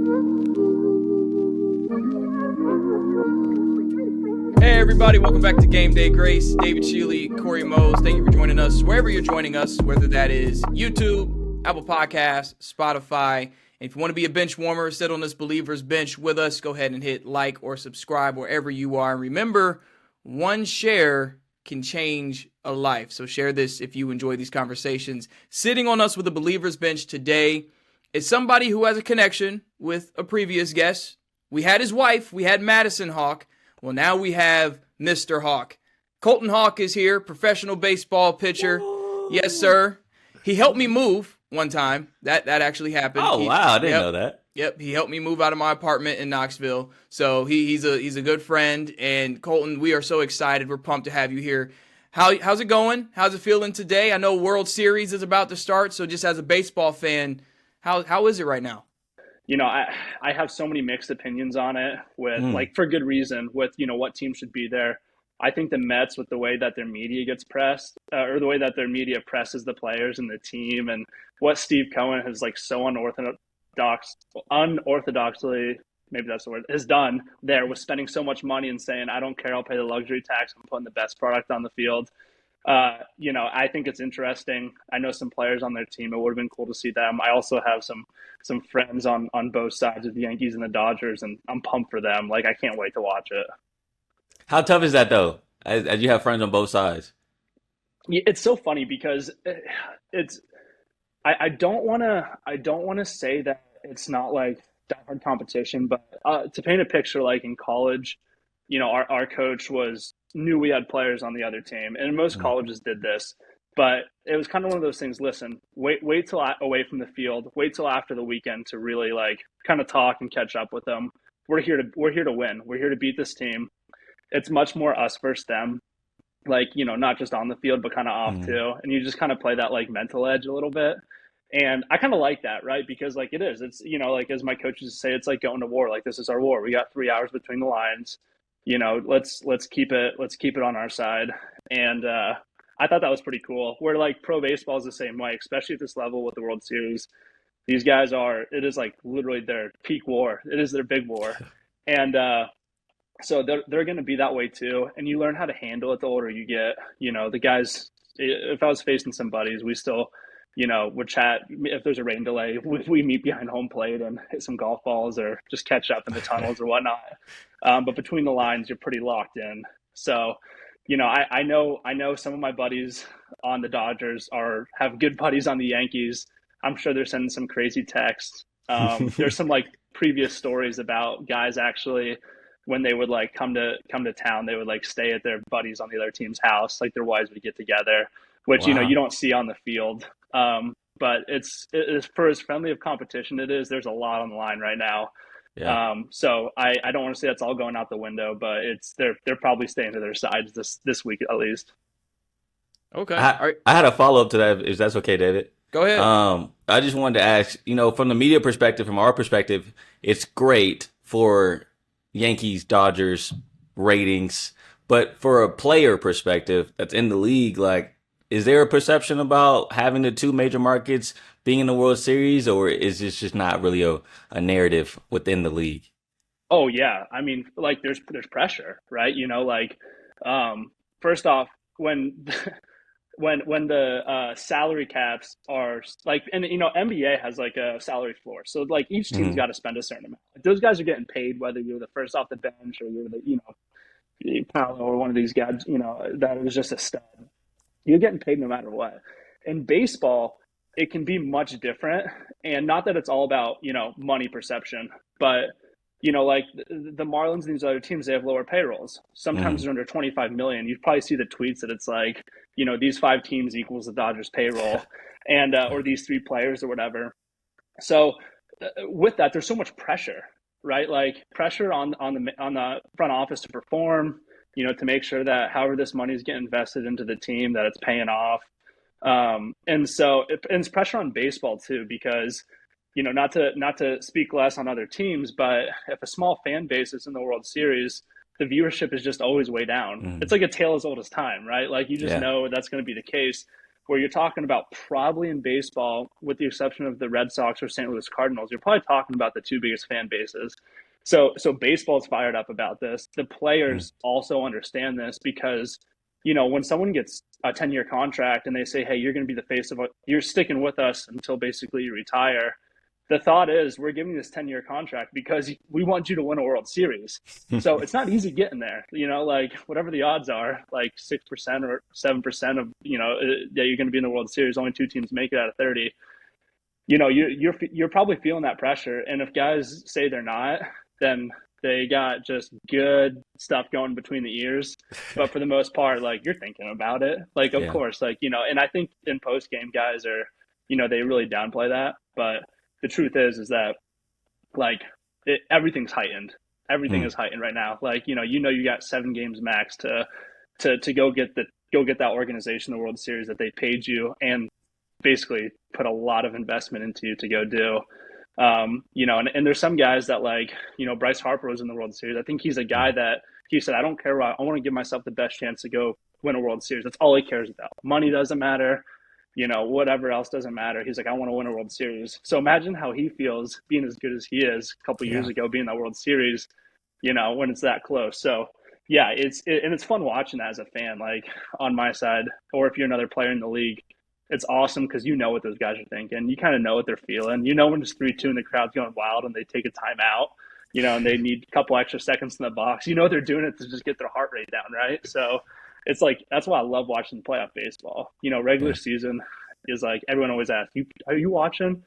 Hey everybody, welcome back to Game Day Grace. David Schiele, Cory, Mose. Thank you for joining us wherever you're joining us, whether that is YouTube, Apple Podcasts, Spotify. And if you want to be a bench warmer, sit on this Believers bench with us, go ahead and hit like or subscribe wherever you are. And remember, one share can change a life. So share this if you enjoy these conversations. Sitting on us with the Believers bench today is somebody who has a connection with a previous guest. We had his wife, we had Madison Hock. Well, now we have Mr. Hock. Colton Hock is here, professional baseball pitcher. Whoa. Yes, sir. He helped me move one time. That actually happened. Oh, wow. I didn't know that. Yep. He helped me move out of my apartment in Knoxville. So he's a good friend. And Colton, we are so excited. We're pumped to have you here. How's it going? How's it feeling today? I know World Series is about to start. So just as a baseball fan, how is it right now? You know, I have so many mixed opinions on it with like for good reason with, you know, what team should be there. I think the Mets, with the way that their media gets pressed or the way that their media presses the players and the team, and what Steve Cohen has like so unorthodoxly, maybe that's the word, has done there with spending so much money and saying, I don't care, I'll pay the luxury tax, I'm putting the best product on the field. You know, I think it's interesting. I know some players on their team. It would have been cool to see them. I also have some friends on both sides of the Yankees and the Dodgers, and I'm pumped for them. Like, I can't wait to watch it. How tough is that, though, as you have friends on both sides? It's so funny because I don't want to say that it's not like diehard competition, but to paint a picture, like in college, you know, our coach knew we had players on the other team, and most colleges did this, but it was kind of one of those things. Listen, wait till away from the field, wait till after the weekend to really like kind of talk and catch up with them. We're here to win. We're here to beat this team. It's much more us versus them, like, you know, not just on the field, but kind of off too. And you just kind of play that like mental edge a little bit. And I kind of like that, right? Because like it's, you know, like as my coaches say, it's like going to war. Like, this is our war. We got 3 hours between the lines. You know, let's keep it on our side. And I thought that was pretty cool. Where like pro baseball is the same way, especially at this level with the World Series. These guys it is like literally their peak war. It is their big war. And so they're going to be that way too. And you learn how to handle it the older you get. You know, the guys, if I was facing some buddies, we still, you know, would chat. If there's a rain delay, we meet behind home plate and hit some golf balls or just catch up in the tunnels or whatnot. But between the lines, you're pretty locked in. So, you know, I know some of my buddies on the Dodgers have good buddies on the Yankees. I'm sure they're sending some crazy texts. There's some like previous stories about guys actually, when they would like come to town, they would like stay at their buddies on the other team's house. Like their wives would get together, which, you know, you don't see on the field. But it's for as friendly of competition it is. There's a lot on the line right now. Yeah. So I don't want to say that's all going out the window, but they're probably staying to their sides this week at least. Okay. I had a follow-up to that, if that's okay, David. Go ahead. I just wanted to ask, you know, from the media perspective, from our perspective, it's great for Yankees, Dodgers ratings, but for a player perspective that's in the league, like, is there a perception about having the two major markets being in the World Series, or is this just not really a narrative within the league? Oh yeah. I mean, like there's pressure, right? You know, like, first off, when the salary caps are like, and you know, NBA has like a salary floor. So like each team's got to spend a certain amount. Like, those guys are getting paid whether you're the first off the bench or you're the, you know, Paolo or one of these guys, you know, that was just a stud. You're getting paid no matter what. In baseball, it can be much different. And not that it's all about, you know, money perception, but, you know, like the Marlins and these other teams, they have lower payrolls. Sometimes they're under 25 million. You probably see the tweets that it's like, you know, these 5 teams equals the Dodgers payroll and, or these 3 players or whatever. So with that, there's so much pressure, right? Like pressure on the front office to perform, you know, to make sure that however this money is getting invested into the team, that it's paying off. And so it's pressure on baseball too, because, you know, not to speak less on other teams, but if a small fan base is in the World Series, the viewership is just always way down. It's like a tale as old as time, right? Like you just know that's going to be the case. where you're talking about probably in baseball, with the exception of the Red Sox or St. Louis Cardinals, you're probably talking about the two biggest fan bases. So baseball's fired up about this. The players also understand this because, when someone gets a 10-year contract and they say, hey, you're going to be the face of you're sticking with us until basically you retire. The thought is we're giving this 10-year contract because we want you to win a World Series. So it's not easy getting there, like whatever the odds are, like 6% or 7% of, that you're going to be in the World Series. Only 2 teams make it out of 30. You're probably feeling that pressure. And if guys say they're not, then they got just good stuff going between the ears. But for the most part, like you're thinking about it, like, of course, like, and I think in post game guys are, they really downplay that. But the truth is that like everything's heightened. Everything is heightened right now. Like, you got 7 games max to go get that organization the World Series that they paid you and basically put a lot of investment into you to go do. And there's some guys that like, Bryce Harper was in the World Series. I think he's a guy that he said, I don't care what, I want to give myself the best chance to go win a World Series. That's all he cares about. Money doesn't matter. Whatever else doesn't matter. He's like, I want to win a World Series. So imagine how he feels being as good as he is a couple years ago, being in that World Series, when it's that close. So yeah, it's fun watching that as a fan, like on my side, or if you're another player in the league, it's awesome because what those guys are thinking. You kind of know what they're feeling. When it's 3-2 and the crowd's going wild and they take a timeout, and they need a couple extra seconds in the box, they're doing it to just get their heart rate down, right? So it's like, that's why I love watching playoff baseball. Regular season is like, everyone always asks, are you watching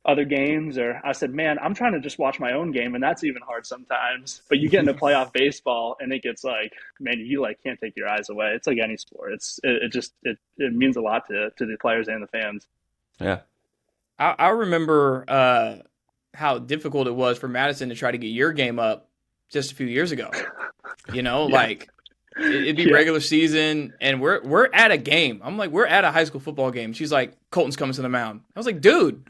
other games? Or I said, man, I'm trying to just watch my own game, and that's even hard sometimes. But you get into playoff baseball and it gets like, man, you like can't take your eyes away. It's like any sport. It means a lot to the players and the fans. Yeah. I remember how difficult it was for Madison to try to get your game up just a few years ago. Like it'd be regular season and we're at a game. I'm like, we're at a high school football game. She's like, Colton's coming to the mound. I was like, dude.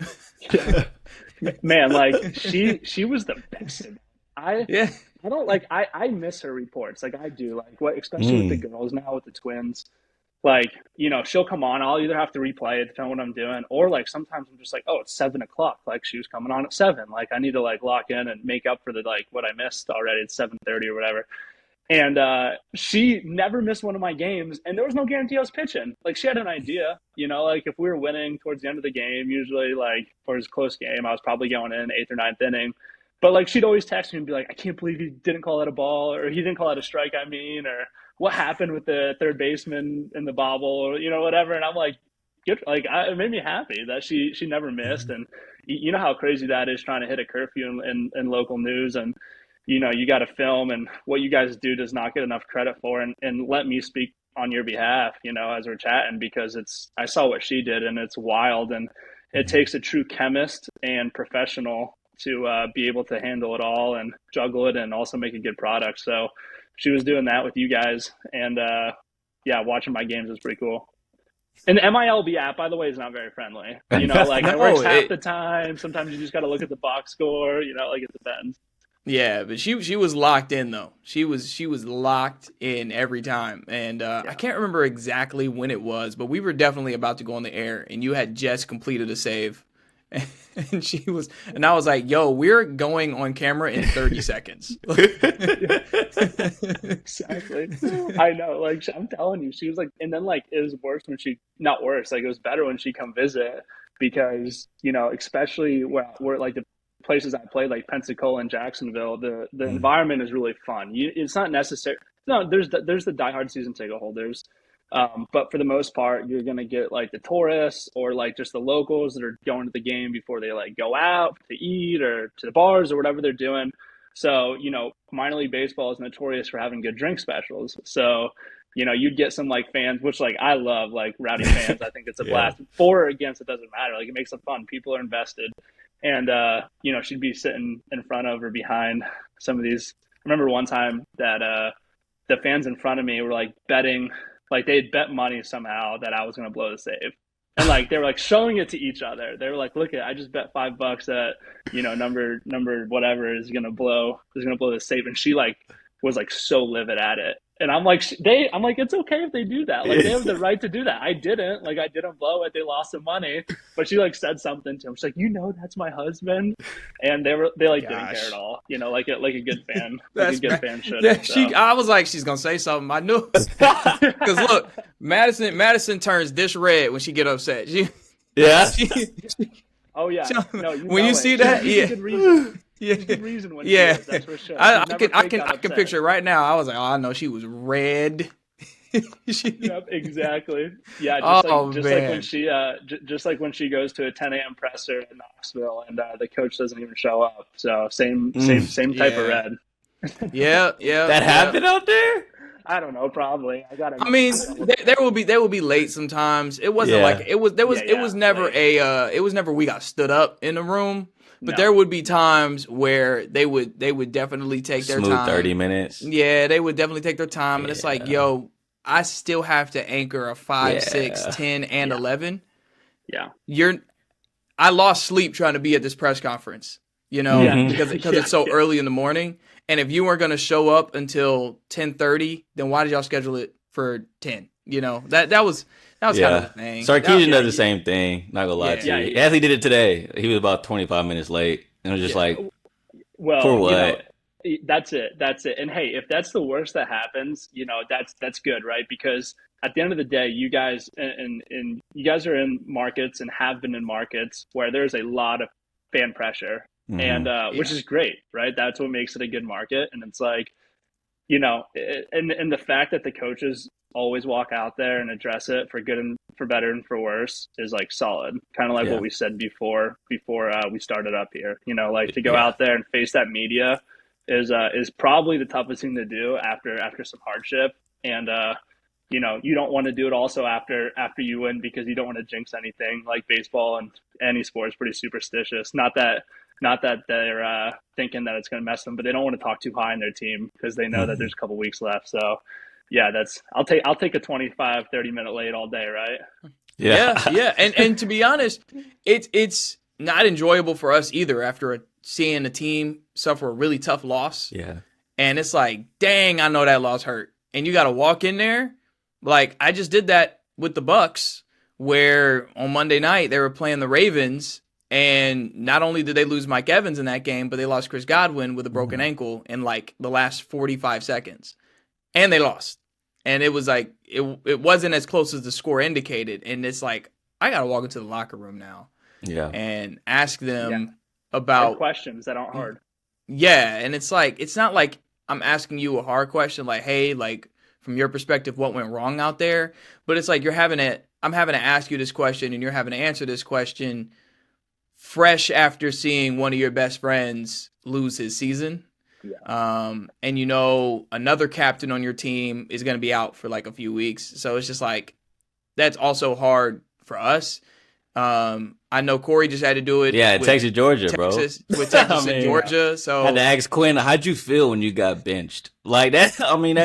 Man, like she was the best. I don't like I miss her reports. Like I do. Like especially with the girls now with the twins. Like, she'll come on. I'll either have to replay it depending on what I'm doing, or like sometimes I'm just like, oh, it's 7:00. Like she was coming on at 7. Like I need to like lock in and make up for the like what I missed already. It's 7:30 or whatever. And she never missed one of my games, and there was no guarantee I was pitching. Like she had an idea, like if we were winning towards the end of the game, usually like for his close game, I was probably going in 8th or 9th inning. But like she'd always text me and be like, I can't believe he didn't call out a ball, or he didn't call out a strike. Or what happened with the third baseman in the bobble, or whatever. And I'm like, good. Like it made me happy that she never missed. And you know how crazy that is trying to hit a curfew in local news, and you got to film, and what you guys do does not get enough credit for. And let me speak on your behalf, as we're chatting, because I saw what she did, and it's wild. And it takes a true chemist and professional to be able to handle it all and juggle it and also make a good product. So she was doing that with you guys, and watching my games was pretty cool. And the MILB app, by the way, is not very friendly. Like it works half the time. Sometimes you just got to look at the box score. Like it depends. Yeah, but she was locked in though. She was locked in every time, and I can't remember exactly when it was, but we were definitely about to go on the air, and you had just completed a save, and I was like, "Yo, we're going on camera in 30 seconds." Exactly. I know. Like I'm telling you, she was like, and then like it was worse when not worse. Like it was better when she come visit because especially where like the places I played, like Pensacola and Jacksonville, the environment is really fun. It's not necessary. No, there's the diehard season ticket holders, but for the most part, you're gonna get like the tourists or like just the locals that are going to the game before they like go out to eat or to the bars or whatever they're doing. So minor league baseball is notorious for having good drink specials. So you'd get some like fans, which like I love, like rowdy fans. I think it's a blast. For or against, it doesn't matter. Like it makes it fun. People are invested. And, she'd be sitting in front of or behind some of these. I remember one time that the fans in front of me were like betting, like they'd bet money somehow that I was going to blow the save. And like they were like showing it to each other. They were like, look, I just bet $5 that, number whatever is going to blow the save. And she like was like so livid at it. And I'm like, it's okay if they do that. Like, they have the right to do that. I didn't. Like, I didn't blow it. They lost some money. But she like said something to him. She's like, that's my husband. And they like didn't care at all. Like a good fan, like a good fan should. Yeah, So. I was like, she's gonna say something. I knew. Because look, Madison turns this red when she get upset. Oh yeah. No, when you see that, yeah. Good reason. Yeah. Good reason when yeah. Is, that's for sure. I can picture it right now. I was like, oh, I know she was red. Yep, exactly. Yeah, just like when she goes to a 10 a.m. presser in Knoxville and the coach doesn't even show up. So same type of red. Yeah. That happened out there? I don't know, probably. I mean, there will be late sometimes. It wasn't like it was never late. It was never we got stood up in the room. But there would be times where they would definitely take their time. 30 minutes. Yeah, they would definitely take their time. And it's like, yo, I still have to anchor a 5, 6, 10, and 11. Yeah. I lost sleep trying to be at this press conference, because it's so early in the morning. And if you weren't going to show up until 10:30, then why did y'all schedule it for 10? That was kind of the thing. Sarkisian does the same thing. Not gonna lie to you. Anthony did it today. He was about 25 minutes late, and it was just like, well, for what? That's it. And hey, if that's the worst that happens, that's good, right? Because at the end of the day, you guys and you guys are in markets and have been in markets where there's a lot of fan pressure, and which is great, right? That's what makes it a good market, and it's like, and the fact that the coaches always walk out there and address it for good and for better and for worse is like solid. Kind of like what we said before we started up here. To go out there and face that media is probably the toughest thing to do after some hardship. And you don't want to do it also after you win, because you don't want to jinx anything. Like baseball and any sport is pretty superstitious. Not that they're thinking that it's going to mess them, but they don't want to talk too high in their team because they know that there's a couple weeks left. So yeah, I'll take a 25, 30-minute late all day, right? Yeah. And to be honest, it's not enjoyable for us either after seeing a team suffer a really tough loss. Yeah. And it's like, dang, I know that loss hurt. And you got to walk in there. Like, I just did that with the Bucks, where on Monday night they were playing the Ravens, and not only did they lose Mike Evans in that game, but they lost Chris Godwin with a broken ankle in like the last 45 seconds. And they lost. And it was like, it wasn't as close as the score indicated. And it's like, I got to walk into the locker room now and ask them about questions that aren't hard. Yeah. And it's like, it's not like I'm asking you a hard question, like, hey, like from your perspective, what went wrong out there? But it's like, I'm having to ask you this question and you're having to answer this question fresh after seeing one of your best friends lose his season. Yeah. And another captain on your team is going to be out for like a few weeks. So it's just like, that's also hard for us. I know Cory just had to do it. Yeah, Texas, Georgia, bro. With Texas and Georgia. So I had to ask Quinn, how'd you feel when you got benched? Like that. I mean,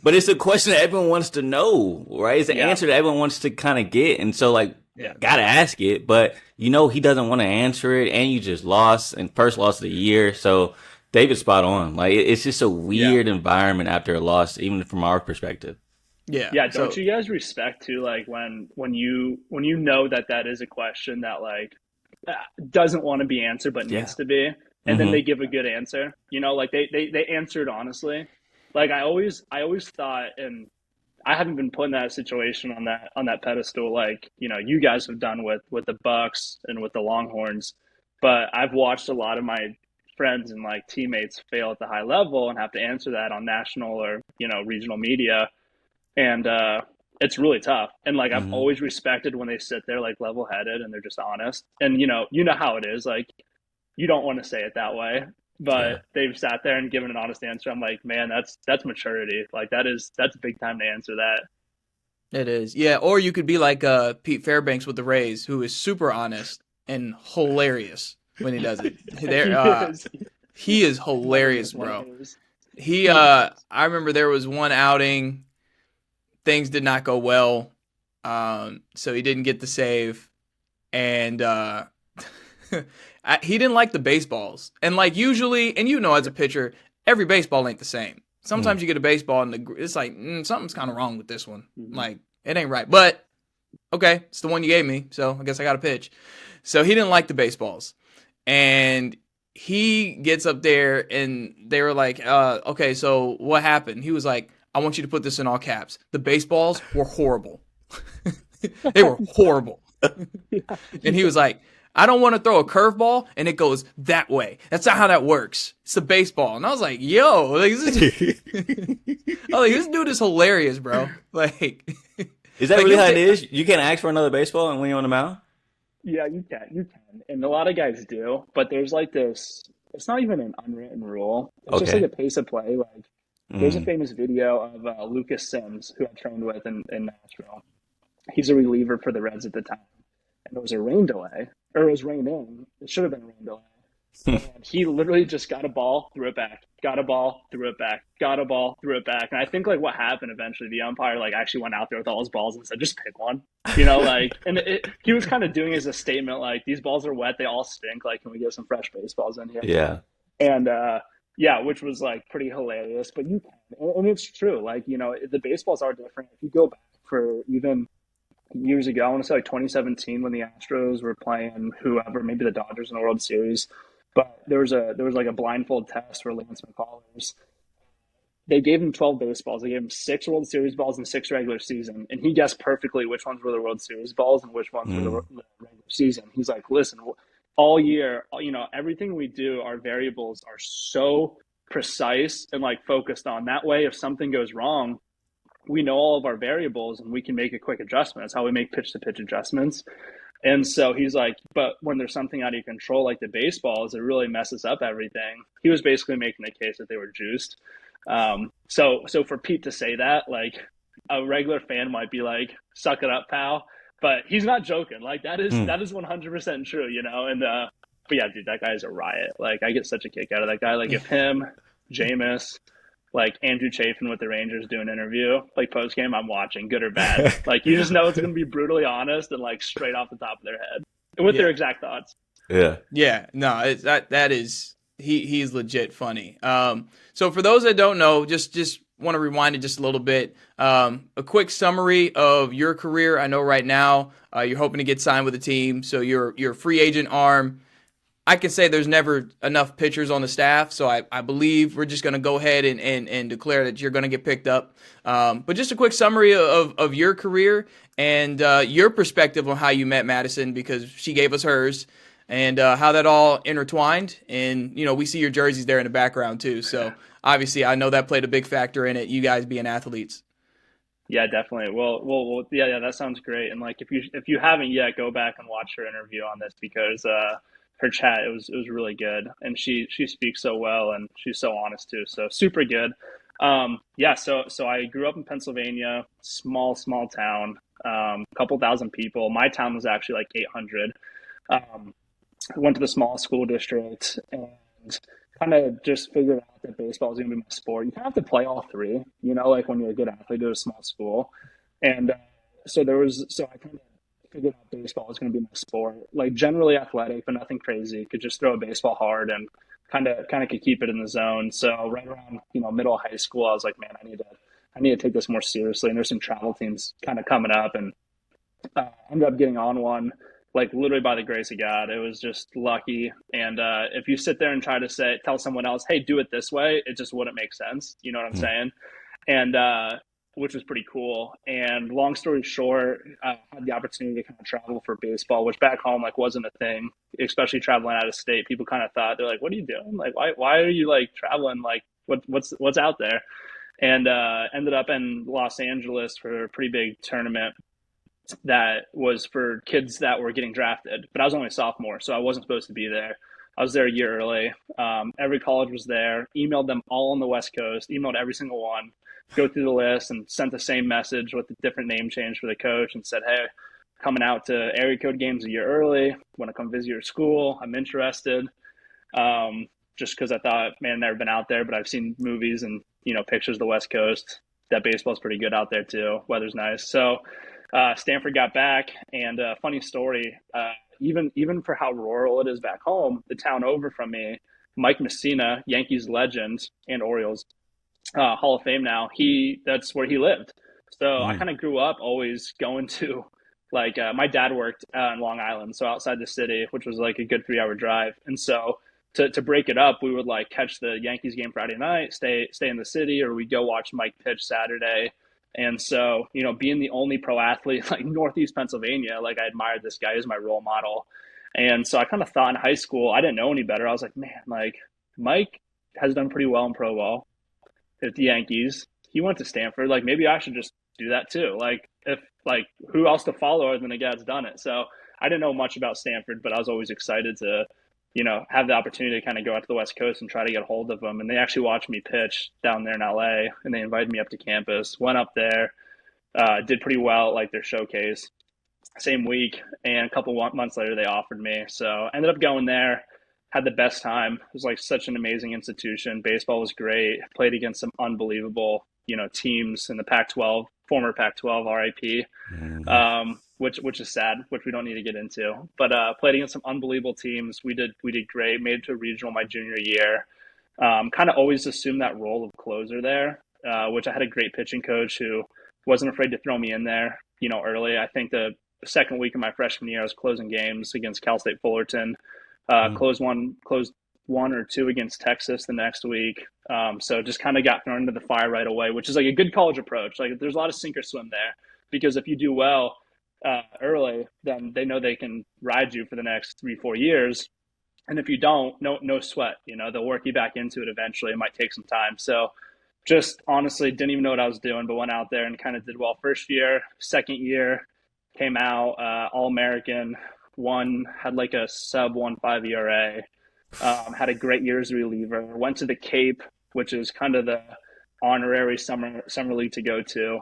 but it's a question that everyone wants to know, right? It's an answer that everyone wants to kind of get. And so like, gotta ask it, but he doesn't want to answer it. And you just lost, and first loss of the year. So David's spot on. Like, it's just a weird environment after a loss, even from our perspective. Yeah. Yeah. Don't you guys respect too, like when you know that is a question that like doesn't want to be answered but needs to be, and then they give a good answer. Like they answered honestly. Like I always thought, and I haven't been put in that situation on that pedestal like you guys have done with the Bucks and with the Longhorns, but I've watched a lot of my friends and like teammates fail at the high level and have to answer that on national or regional media. And it's really tough. And like I've always respected when they sit there like level-headed and they're just honest. And you know how it is. Like you don't want to say it that way, but they've sat there and given an honest answer. I'm like, man, that's maturity. Like that's big time to answer that. It is. Yeah, or you could be like Pete Fairbanks with the Rays, who is super honest and hilarious when he does it. He is hilarious, bro. I remember there was one outing. Things did not go well, so he didn't get the save, and he didn't like the baseballs. And like usually, and as a pitcher, every baseball ain't the same. sometimes you get a baseball and it's like, something's kind of wrong with this one. Mm-hmm. Like, it ain't right. But, okay, it's the one you gave me, so I guess I got to pitch. So he didn't like the baseballs. And he gets up there and they were like, okay, so what happened? He was like, I want you to put this in all caps. The baseballs were horrible. They were horrible. And he was like, I don't want to throw a curveball and it goes that way. That's not how that works. It's the baseball. And I was like, yo, like, this dude is hilarious, bro. Like, is that really how it is? You can't ask for another baseball and when you're on the mound? Yeah, you can. And a lot of guys do, but there's like this, it's not even an unwritten rule. It's just like a pace of play. Like, there's a famous video of Lucas Sims, who I trained with in Nashville. He's a reliever for the Reds at the time. And there was a rain delay, or it was rain in. It should have been a rain delay. And he literally just got a ball, threw it back, got a ball, threw it back, got a ball, threw it back. And I think like what happened eventually, the umpire like actually went out there with all his balls and said, just pick one, like, and he was kind of doing it as a statement, like, these balls are wet, they all stink. Like, can we get some fresh baseballs in here? Yeah. And, which was like pretty hilarious, but you can, and it's true. Like, the baseballs are different. If you go back for even years ago, I want to say like 2017 when the Astros were playing whoever, maybe the Dodgers in the World Series. But there was like a blindfold test for Lance McCullers. They gave him 12 baseballs. They gave him 6 World Series balls and 6 regular season. And he guessed perfectly which ones were the World Series balls and which ones were the regular season. He's like, listen, all year, everything we do, our variables are so precise and like focused on. That way, if something goes wrong, we know all of our variables and we can make a quick adjustment. That's how we make pitch-to-pitch adjustments. And so he's like, but when there's something out of your control, like the baseballs, it really messes up everything. He was basically making the case that they were juiced. So for Pete to say that, like, a regular fan might be like, suck it up, pal. But he's not joking. Like, that is 100% true, And, but yeah, dude, that guy is a riot. Like, I get such a kick out of that guy. Like, if him, Jameis, like Andrew Chafin with the Rangers do an interview, like post game, I'm watching, good or bad. Like, you just know it's going to be brutally honest and like straight off the top of their head with their exact thoughts. Yeah. Yeah. No, that is, he's legit funny. So for those that don't know, just want to rewind it just a little bit. A quick summary of your career. I know right now you're hoping to get signed with a team. So you're a free agent arm. I can say there's never enough pitchers on the staff, so I believe we're just going to go ahead and declare that you're going to get picked up. But just a quick summary of your career and your perspective on how you met Madison, because she gave us hers, and how that all intertwined. And, we see your jerseys there in the background too. So obviously I know that played a big factor in it, you guys being athletes. Yeah, definitely. Well, yeah, that sounds great. And like, if you haven't yet, go back and watch her interview on this, because her chat, it was really good, and she speaks so well, and she's so honest too, so super good. So I grew up in Pennsylvania, small town, couple thousand people. My town was actually like 800. I went to the small school district and kind of just figured out that baseball was going to be my sport. You kind of have to play all three, like when you're a good athlete at a small school. And so I kind of figured out baseball was going to be my sport. Like, generally athletic, but nothing crazy. Could just throw a baseball hard and kind of could keep it in the zone. So right around middle of high school, I was like, man, I need to take this more seriously. And there's some travel teams kind of coming up, and ended up getting on one, like literally by the grace of God. It was just lucky. And if you sit there and try to tell someone else, hey, do it this way, it just wouldn't make sense. You know what I'm saying? And which was pretty cool. And long story short, I had the opportunity to kind of travel for baseball, which back home like wasn't a thing, especially traveling out of state. People kind of thought, they're like, what are you doing? Like, why are you like traveling? Like, what's out there? And ended up in Los Angeles for a pretty big tournament that was for kids that were getting drafted. But I was only a sophomore, so I wasn't supposed to be there. I was there a year early. Every college was there. Emailed them all on the West Coast. Emailed every single one. Go through the list and sent the same message with a different name change for the coach and said, hey, coming out to area code games a year early. Want to come visit your school? I'm interested. Just because I thought, man, I've never been out there, but I've seen movies and pictures of the West Coast. That baseball's pretty good out there too. Weather's nice. So Stanford got back, and funny story. Even for how rural it is back home, the town over from me, Mike Messina, Yankees legend and Orioles Hall of Fame now. That's where he lived. So I Mm. kind of grew up always going to like my dad worked in Long Island, so outside the city, which was like a good 3 hour drive. And so to break it up, we would like catch the Yankees game Friday night, stay in the city, or we'd go watch Mike pitch Saturday. And so, being the only pro athlete like Northeast Pennsylvania, like I admired this guy as my role model. And so I kind of thought in high school, I didn't know any better. I was like, man, like Mike has done pretty well in pro ball at the Yankees. He went to Stanford. Like maybe I should just do that too. Like if like who else to follow other than a guy that's done it. So I didn't know much about Stanford, but I was always excited to, have the opportunity to kind of go out to the West Coast and try to get a hold of them. And they actually watched me pitch down there in LA, and they invited me up to campus. Went up there, did pretty well at like their showcase. Same week, and a couple months later they offered me. So I ended up going there, had the best time. It was like such an amazing institution. Baseball was great. Played against some unbelievable teams in the Pac-12, former Pac-12 RIP, which is sad, which we don't need to get into, but played against some unbelievable teams. We did great. Made it to a regional my junior year. Kind of always assumed that role of closer there, which I had a great pitching coach who wasn't afraid to throw me in there early. I think the second week of my freshman year, I was closing games against Cal State Fullerton. Closed one or two against Texas the next week. So just kind of got thrown into the fire right away, which is like a good college approach. Like there's a lot of sink or swim there, because if you do well early, then they know they can ride you for the next 3-4 years. And if you don't, no sweat. They'll work you back into it eventually. It might take some time. So just honestly didn't even know what I was doing, but went out there and kind of did well first year. Second year, came out All-American, had like a sub 1.5 ERA, had a great year as a reliever, went to the Cape, which is kind of the honorary summer league to go to,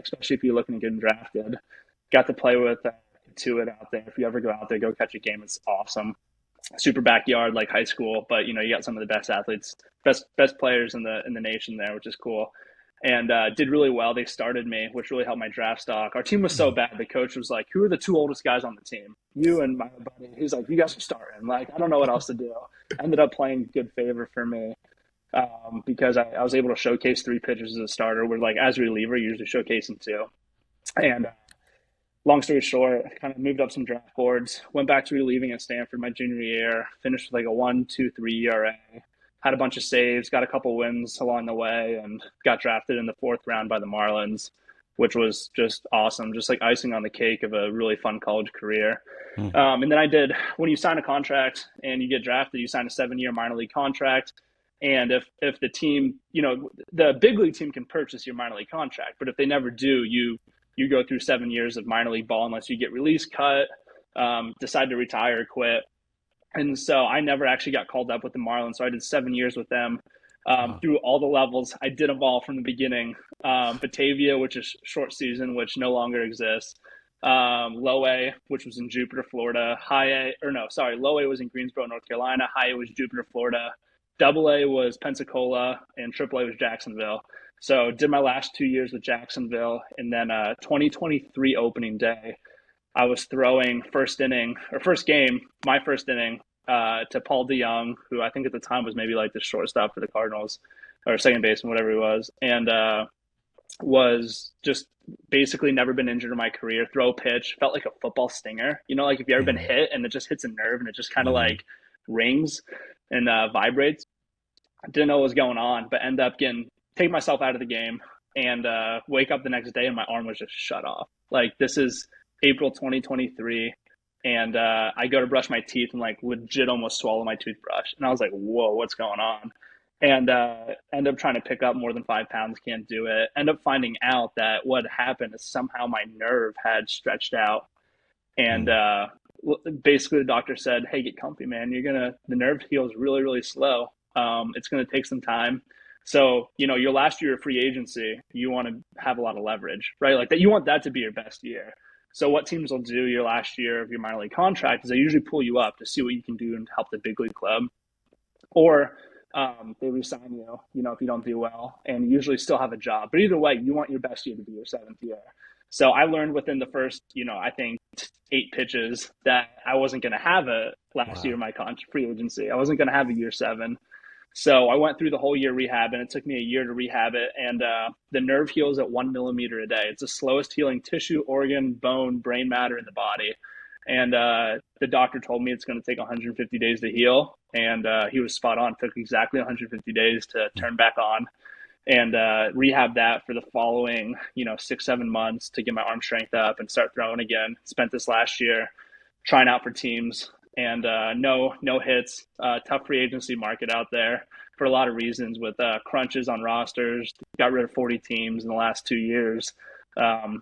especially if you're looking to get drafted. Got to play with Tuitt out there. If you ever go out there, go catch a game. It's awesome. Super backyard like high school, but you got some of the best athletes, best players in the nation there, which is cool. And did really well. They started me, which really helped my draft stock. Our team was so bad. The coach was like, "Who are the two oldest guys on the team? You and my buddy." He's like, "You guys are starting." Like, I don't know what else to do. Ended up playing good favor for me because I was able to showcase 3 pitchers as a starter. Where like as a reliever, you're usually showcasing 2. And long story short, I kind of moved up some draft boards. Went back to relieving at Stanford my junior year. Finished with like a 1.23 ERA. Had a bunch of saves, got a couple wins along the way, and got drafted in the 4th round by the Marlins, which was just awesome, just like icing on the cake of a really fun college career. And then when you sign a contract and you get drafted, you sign a 7-year minor league contract. And if the team, the big league team can purchase your minor league contract, but if they never do, you go through 7 years of minor league ball unless you get released, cut, decide to retire, quit. And so I never actually got called up with the Marlins. So I did 7 years with them through all the levels. I did them all from the beginning. Batavia, which is short season, which no longer exists. Low A, which was in Jupiter, Florida. Low A was in Greensboro, North Carolina. High A was Jupiter, Florida. Double A was Pensacola, and Triple A was Jacksonville. So did my last 2 years with Jacksonville. And then 2023 opening day, I was throwing my first inning, to Paul DeYoung, who I think at the time was maybe like the shortstop for the Cardinals or second baseman, whatever he was. And was just basically never been injured in my career. Throw pitch, felt like a football stinger. Like if you ever been hit and it just hits a nerve and it just kind of like rings and vibrates. I didn't know what was going on, but end up take myself out of the game and wake up the next day and my arm was just shut off. Like this is April 2023, and I go to brush my teeth and like legit almost swallow my toothbrush. And I was like, whoa, what's going on? And end up trying to pick up more than 5 pounds, can't do it. End up finding out that what happened is somehow my nerve had stretched out. And basically the doctor said, hey, get comfy, man. The nerve heals really, really slow. It's going to take some time. So, your last year of free agency, you want to have a lot of leverage, right? Like that, you want that to be your best year. So what teams will do your last year of your minor league contract is they usually pull you up to see what you can do and help the big league club. Or they resign you, if you don't do well, and you usually still have a job. But either way, you want your best year to be your 7th year. So I learned within the first, I think 8 pitches that I wasn't going to have a last year of my free agency. I wasn't going to have a year 7. So I went through the whole year rehab, and it took me a year to rehab it. And the nerve heals at 1 millimeter a day. It's the slowest healing tissue, organ, bone, brain matter in the body. And the doctor told me it's going to take 150 days to heal. And he was spot on. It took exactly 150 days to turn back on, and rehab that for the following, 6-7 months to get my arm strength up and start throwing again. Spent this last year trying out for teams, and no hits. Tough free agency market out there for a lot of reasons, with crunches on rosters. Got rid of 40 teams in the last 2 years.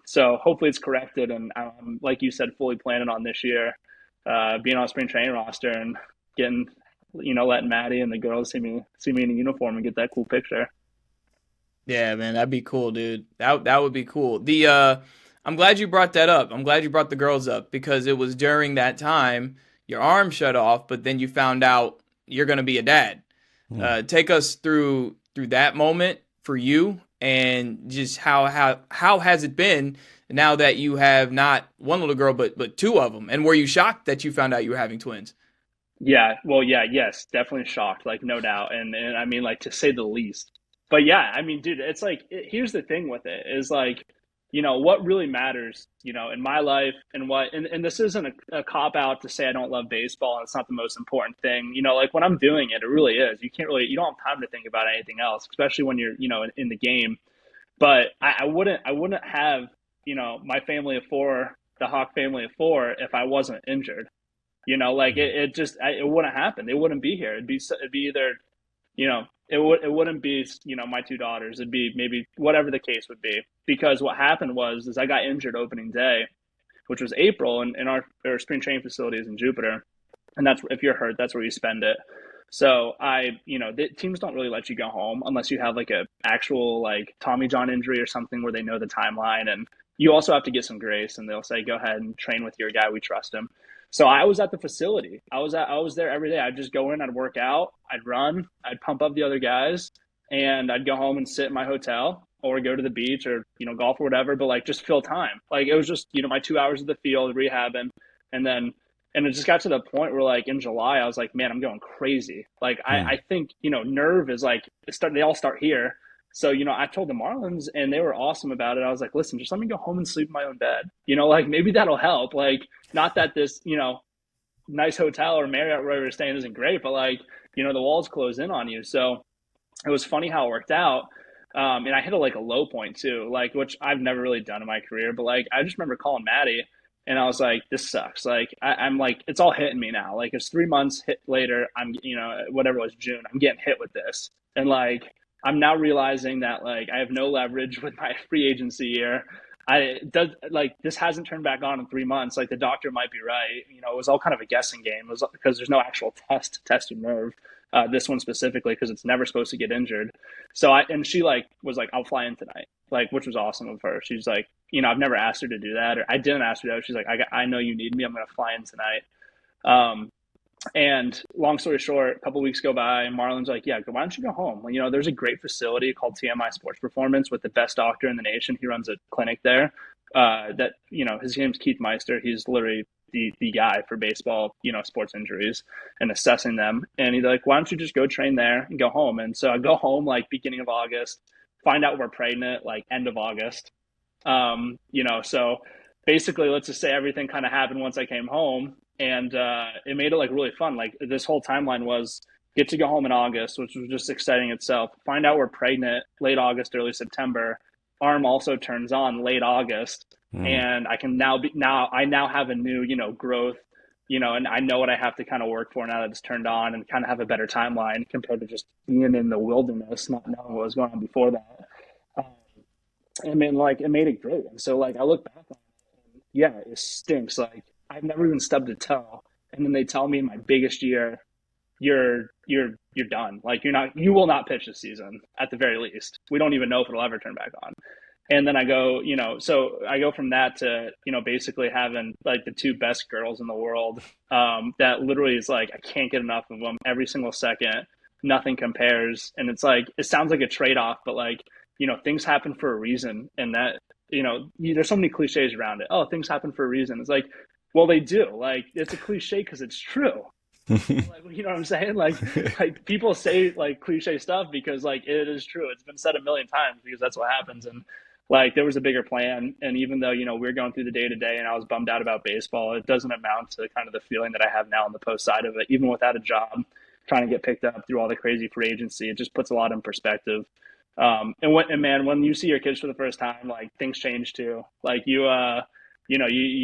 So hopefully it's corrected, and I'm, like you said, fully planning on this year being on a spring training roster and getting, letting Maddie and the girls see me in a uniform and get that cool picture. Yeah, man, that'd be cool, dude. That would be cool. I'm glad you brought that up. I'm glad you brought the girls up, because it was during that time your arm shut off, but then you found out you're gonna be a dad. Take us through that moment for you, and just how has it been now that you have not one little girl but two of them? And were you shocked that you found out you were having twins? Yeah, well, yeah, yes, definitely shocked, like no doubt, and I mean, like, to say the least. But yeah, I mean, dude, it's like here's the thing with it is like, what really matters, in my life, and and this isn't a cop out to say I don't love baseball and it's not the most important thing. Like when I'm doing it, it really is. You don't have time to think about anything else, especially when you're, in the game. But I wouldn't have, my family of four, the Hawk family of four, if I wasn't injured. Like it wouldn't happen. They wouldn't be here. It'd be either, it wouldn't be, my two daughters. It'd be maybe whatever the case would be. Because what happened was I got injured opening day, which was April, and our spring training facility is in Jupiter, and that's, if you're hurt, that's where you spend it. So the teams don't really let you go home unless you have like a actual like Tommy John injury or something where they know the timeline, and you also have to get some grace, and they'll say, go ahead and train with your guy. We trust him. So I was at the facility. I was there every day. I'd just go in, I'd work out, I'd run, I'd pump up the other guys, and I'd go home and sit in my hotel or go to the beach or, golf or whatever, but like just fill time. Like it was just, my 2 hours of the field rehabbing. And it just got to the point where like in July, I was like, man, I'm going crazy. Like I think, nerve is like, they all start here. So, I told the Marlins, and they were awesome about it. I was like, listen, just let me go home and sleep in my own bed. Like maybe that'll help. Like, not that this, nice hotel or Marriott where we're staying isn't great, but like, the walls close in on you. So it was funny how it worked out. And I hit a low point too, like, which I've never really done in my career. But like, I just remember calling Maddie, and I was like, this sucks. Like, I'm like, it's all hitting me now. Like, it's 3 months hit later. I'm, whatever it was, June, I'm getting hit with this. And like, I'm now realizing that like I have no leverage with my free agency year. This hasn't turned back on in 3 months. Like the doctor might be right. It was all kind of a guessing game. It was because there's no actual test to test your nerve. This one specifically, because it's never supposed to get injured. So she was like, I'll fly in tonight, like, which was awesome of her. She's like, I've never asked her to do that, or I didn't ask her to do that. She's like, I know you need me. I'm going to fly in tonight. And long story short, a couple of weeks go by, and Marlon's like, yeah, why don't you go home? Well, there's a great facility called TMI Sports Performance with the best doctor in the nation. He runs a clinic there. His name's Keith Meister. He's literally the guy for baseball, sports injuries and assessing them. And he's like, why don't you just go train there and go home? And so I go home like beginning of August, find out we're pregnant like end of August. So basically, let's just say everything kind of happened once I came home. And it made it like really fun. Like this whole timeline was get to go home in August, which was just exciting itself. Find out we're pregnant late August, early September. Arm also turns on late August, and I can I now have a new growth, and I know what I have to kind of work for now that it's turned on, and kind of have a better timeline compared to just being in the wilderness, not knowing what was going on before that. I mean, like it made it great, and so like I look back on it, and yeah, it stinks. Like I've never even stubbed a toe, and then they tell me in my biggest year, you're done. Like you will not pitch this season at the very least. We don't even know if it'll ever turn back on. And then I go, so I go from that to, basically having like the two best girls in the world. That literally is like, I can't get enough of them every single second. Nothing compares. And it's like, it sounds like a trade-off, but like, things happen for a reason. And that, there's so many cliches around it. Oh, things happen for a reason. It's like, well, they do. Like, it's a cliche because it's true. Like, you know what I'm saying? Like people say like cliche stuff because like it is true. It's been said a million times because that's what happens. And like there was a bigger plan. And even though, you know, we're going through the day to day and I was bummed out about baseball, it doesn't amount to kind of the feeling that I have now on the post side of it, even without a job, trying to get picked up through all the crazy free agency. It just puts a lot in perspective. And man, when you see your kids for the first time, like things change too. Like you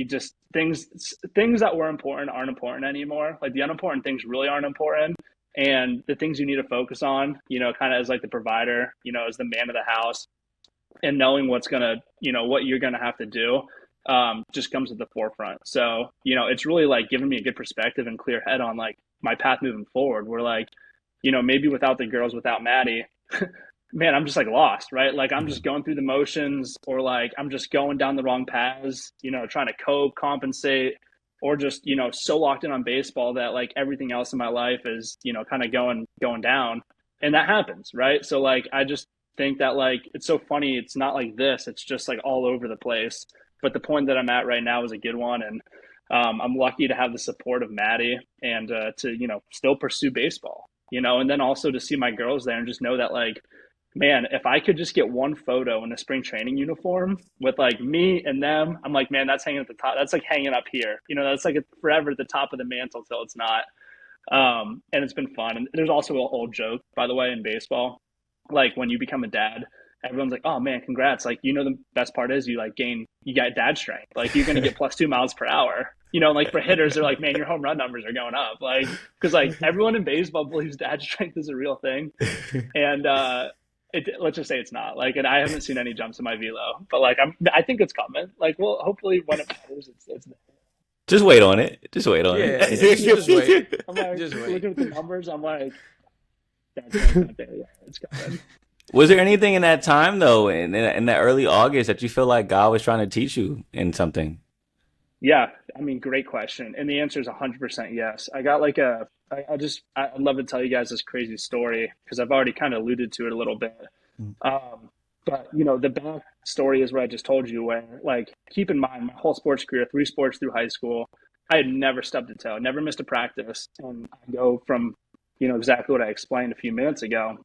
just things that were important aren't important anymore. Like the unimportant things really aren't important. And the things you need to focus on, you know, kind of as like the provider, you know, as the man of the house and knowing what's gonna, you know, what you're gonna have to do, just comes at the forefront. So, you know, it's really like giving me a good perspective and clear head on like my path moving forward. We're like, you know, maybe without the girls, without Maddie, man, I'm just like lost, right? Like I'm just going through the motions, or like I'm just going down the wrong paths, you know, trying to cope, compensate, or just, you know, so locked in on baseball that like everything else in my life is, you know, kind of going down. And that happens, right? So like I just think that like it's so funny. It's not like this. It's just like all over the place. But the point that I'm at right now is a good one, and I'm lucky to have the support of Maddie and to, you know, still pursue baseball, you know, and then also to see my girls there and just know that like, man, if I could just get one photo in a spring training uniform with like me and them, I'm like, man, that's hanging at the top. That's like hanging up here. You know, that's like forever at the top of the mantle till it's not. And it's been fun. And there's also an old joke, by the way, in baseball. Like when you become a dad, everyone's like, oh man, congrats. Like, you know, the best part is you got dad strength. Like you're going to get plus 2 miles per hour. You know, like for hitters, they're like, man, your home run numbers are going up. Like, cause like everyone in baseball believes dad strength is a real thing. And, let's just say it's not like, and I haven't seen any jumps in my velo, but like I think it's coming. Like, well, hopefully when it matters, it's there. Just wait on it. Just wait on Yeah, it. just wait. I'm like, Just wait. looking at the numbers, I'm like, that's not there yet. It's coming. Was there anything in that time though, in that early August, that you feel like God was trying to teach you in something? Yeah, I mean, great question, and the answer is 100% yes. I got like I'd love to tell you guys this crazy story because I've already kind of alluded to it a little bit. But you know, the back story is what I just told you, where like keep in mind my whole sports career, 3 sports through high school, I had never stubbed a toe, never missed a practice, and I go from, you know, exactly what I explained a few minutes ago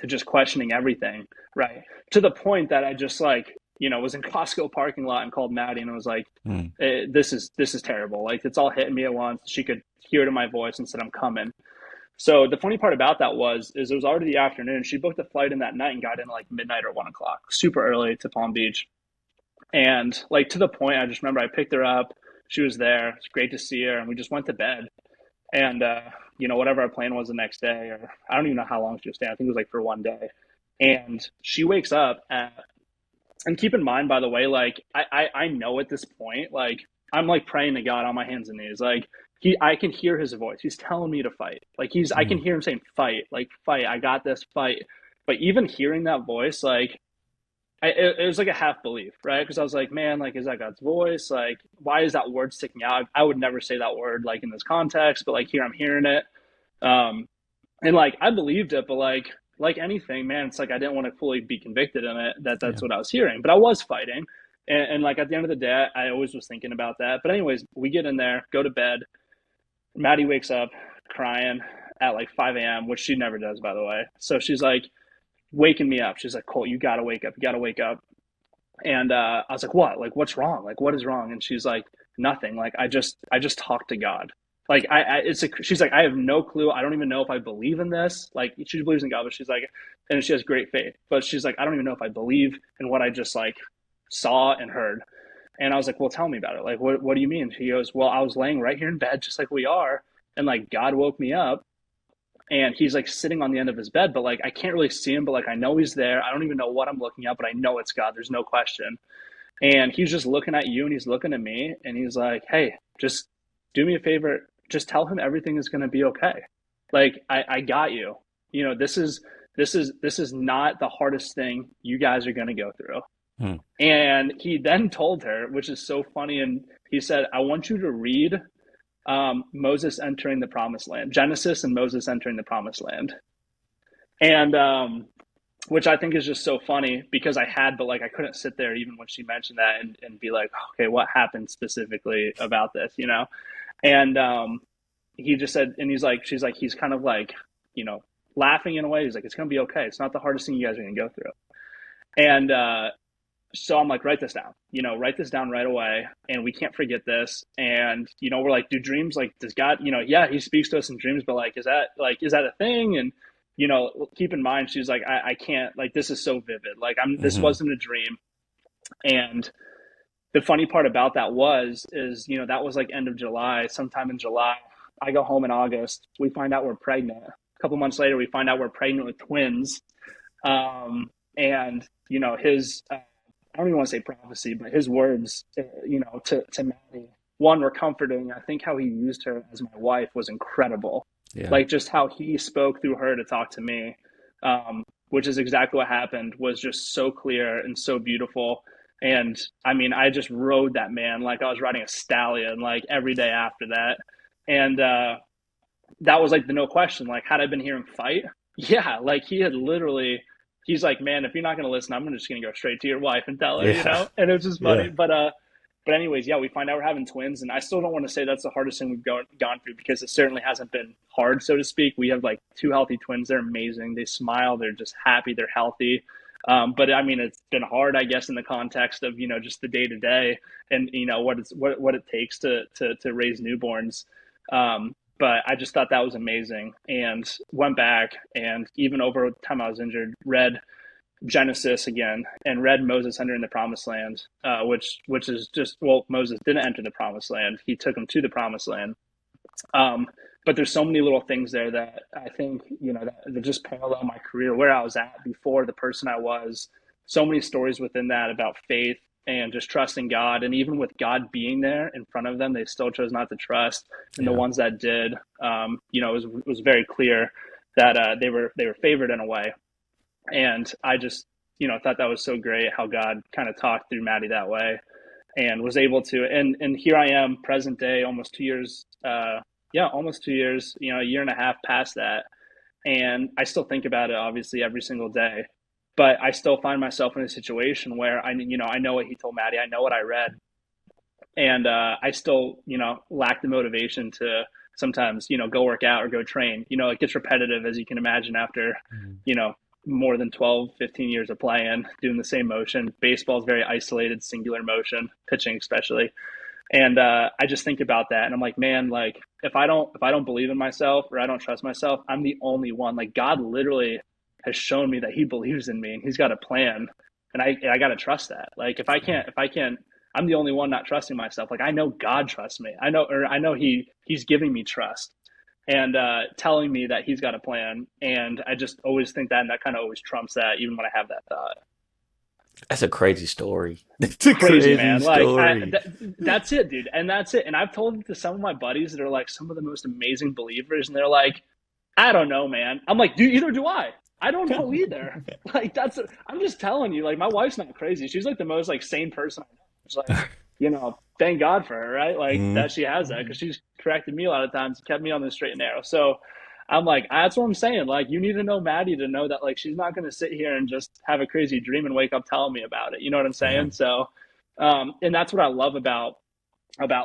to just questioning everything, right? To the point that I just like, you know, was in Costco parking lot and called Maddie and was like, this is terrible. Like it's all hitting me at once. She could hear it in my voice and said, I'm coming. So the funny part about that is it was already the afternoon. She booked a flight in that night and got in like midnight or 1 o'clock, super early to Palm Beach. And like to the point, I just remember I picked her up. She was there. It's great to see her. And we just went to bed. And, you know, whatever our plan was the next day, or I don't even know how long she was staying. I think it was like for one day. And she wakes up and keep in mind, by the way, like I know at this point, like I'm like praying to God on my hands and knees. Like I can hear his voice. He's telling me to fight. Like I can hear him saying, fight, like fight. I got this, fight. But even hearing that voice, like it was like a half belief, right? Because I was like, man, like, is that God's voice? Like, why is that word sticking out? I would never say that word like in this context, but like here I'm hearing it. And like I believed it, but like anything, man, it's like I didn't want to fully be convicted in it. That's what I was hearing, but I was fighting. And like at the end of the day, I always was thinking about that. But anyways, we get in there, go to bed. Maddie wakes up crying at like 5 a.m., which she never does, by the way. So she's like waking me up. She's like, Colt, you got to wake up. You got to wake up. And I was like, what? Like, what's wrong? Like, what is wrong? And she's like, nothing. Like, I just talked to God. Like, she's like, I have no clue. I don't even know if I believe in this. Like, she believes in God, but she's like, and she has great faith. But she's like, I don't even know if I believe in what I just like saw and heard. And I was like, well, tell me about it. Like, what do you mean? She goes, well, I was laying right here in bed, just like we are. And like, God woke me up and he's like sitting on the end of his bed, but like, I can't really see him, but like, I know he's there. I don't even know what I'm looking at, but I know it's God. There's no question. And he's just looking at you and he's looking at me and he's like, hey, just do me a favor. Just tell him everything is going to be okay. Like, I got you. You know, this is not the hardest thing you guys are going to go through. And he then told her, which is so funny. And he said, I want you to read Moses entering the promised land, Genesis and Moses entering the promised land. And which I think is just so funny because but like, I couldn't sit there even when she mentioned that and be like, okay, what happened specifically about this, you know? And he just said, and she's like, he's kind of like, laughing in a way. He's like, it's going to be okay. It's not the hardest thing you guys are going to go through. And so I'm like, write this down, write this down right away. And we can't forget this. And, we're like, do dreams, like, does God, yeah, he speaks to us in dreams, but like, is that a thing? And, keep in mind, she's like, I can't, like, this is so vivid. Like, this wasn't a dream. And the funny part about that is, that was like end of July, sometime in July. I go home in August. We find out we're pregnant. A couple months later, we find out we're pregnant with twins. And, his, I don't even want to say prophecy, but his words, to Maddie, one, were comforting. I think how he used her as my wife was incredible. Yeah. Like just how he spoke through her to talk to me, which is exactly what happened, was just so clear and so beautiful. And I mean, I just rode that man like I was riding a stallion, like every day after that. And that was like the no question, like had I been hearing fight? Yeah, like he's like, man, if you're not going to listen, I'm just going to go straight to your wife and tell her, And it was just funny. Yeah. But anyways, yeah, we find out we're having twins, and I still don't want to say that's the hardest thing we've gone through, because it certainly hasn't been hard, so to speak. We have like 2 healthy twins. They're amazing. They smile. They're just happy. They're healthy. But I mean, it's been hard, I guess, in the context of, just the day to day and, what it takes to raise newborns. But I just thought that was amazing, and went back, and even over time I was injured, read Genesis again and read Moses entering the promised land, which is just, well, Moses didn't enter the promised land. He took him to the promised land. But there's so many little things there that I think, that just parallel my career, where I was at before, the person I was. So many stories within that about faith and just trusting God. And even with God being there in front of them, they still chose not to trust. And the ones that did, it was very clear that they were favored in a way. And I just, thought that was so great how God kind of talked through Maddie that way, and was able to. And here I am, present day, almost 2 years. Almost 2 years, a year and a half past that. And I still think about it, obviously, every single day. But I still find myself in a situation where I know what he told Maddie. I know what I read. And I still, lack the motivation to sometimes, go work out or go train. It gets repetitive, as you can imagine, after, more than 12, 15 years of playing, doing the same motion. Baseball is very isolated, singular motion, pitching especially. And I just think about that, and I'm like, man, like if I don't believe in myself, or I don't trust myself, I'm the only one. Like God literally has shown me that he believes in me, and he's got a plan, and I got to trust that. Like if I can't, I'm the only one not trusting myself. Like I know God trusts me. I know he's giving me trust, and telling me that he's got a plan. And I just always think that, and that kind of always trumps that, even when I have that thought. That's a crazy story. It's a crazy man. Story. Like that's it, dude. And that's it. And I've told it to some of my buddies that are like some of the most amazing believers, and they're like, I don't know, man. I'm like, dude, either do I. I don't know either. Like I'm just telling you, like my wife's not crazy. She's like the most like sane person I know. It's like, thank God for her, right? Like that she has that, because she's corrected me a lot of times, kept me on the straight and narrow. So I'm like, that's what I'm saying. Like, you need to know Maddie to know that, like, she's not going to sit here and just have a crazy dream and wake up telling me about it. You know what I'm saying? So, and that's what I love about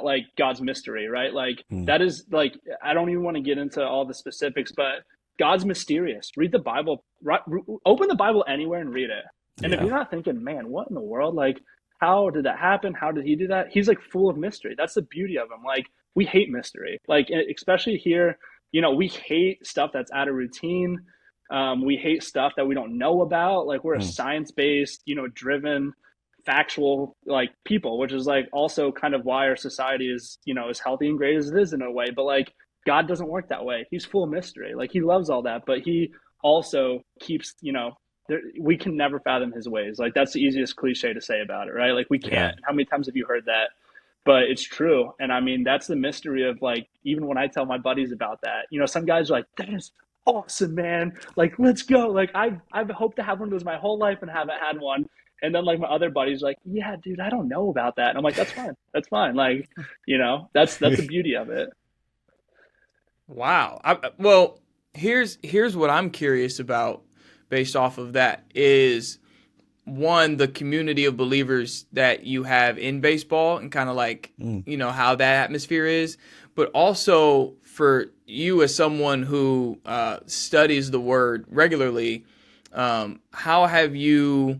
like God's mystery, right? Like that is like, I don't even want to get into all the specifics, but God's mysterious. Read the Bible, open the Bible anywhere and read it. And if you're not thinking, man, what in the world? Like, how did that happen? How did he do that? He's like full of mystery. That's the beauty of him. Like, we hate mystery. Like, especially here, we hate stuff that's out of routine. We hate stuff that we don't know about. Like, we're a science-based, driven, factual, like, people, which is like also kind of why our society is, as healthy and great as it is in a way. But like, God doesn't work that way. He's full of mystery. Like, he loves all that, but he also keeps, we can never fathom his ways. Like, that's the easiest cliche to say about it, right? Like, we can't. Yeah. How many times have you heard that? But it's true. And I mean, that's the mystery of, like, even when I tell my buddies about that, some guys are like, that is awesome, man. Like, let's go. Like, I've hoped to have one of those my whole life and haven't had one. And then like my other buddies like, yeah, dude, I don't know about that. And I'm like, that's fine. That's fine. Like, that's the beauty of it. Wow. Well, here's what I'm curious about based off of that is, one, the community of believers that you have in baseball and kind of like, how that atmosphere is, but also for you as someone who studies the word regularly, how have you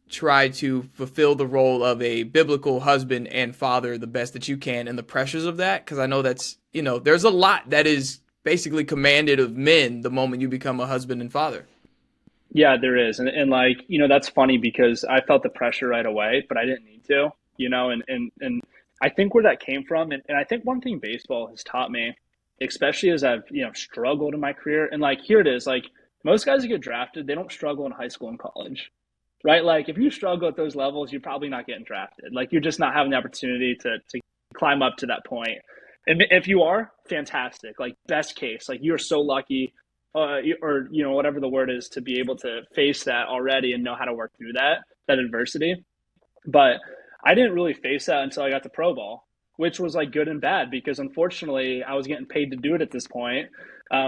tried to fulfill the role of a biblical husband and father the best that you can, and the pressures of that? Because I know that's, there's a lot that is basically commanded of men the moment you become a husband and father. Yeah, there is. And like, that's funny because I felt the pressure right away, but I didn't need to, and I think where that came from, and I think one thing baseball has taught me, especially as I've, struggled in my career, and like, here it is, like most guys who get drafted, they don't struggle in high school and college, right? Like if you struggle at those levels, you're probably not getting drafted. Like you're just not having the opportunity to climb up to that point. And if you are, fantastic. Like best case, like you're so lucky, or whatever the word is, to be able to face that already and know how to work through that adversity. But I didn't really face that until I got to pro ball, which was like good and bad because unfortunately I was getting paid to do it at this point.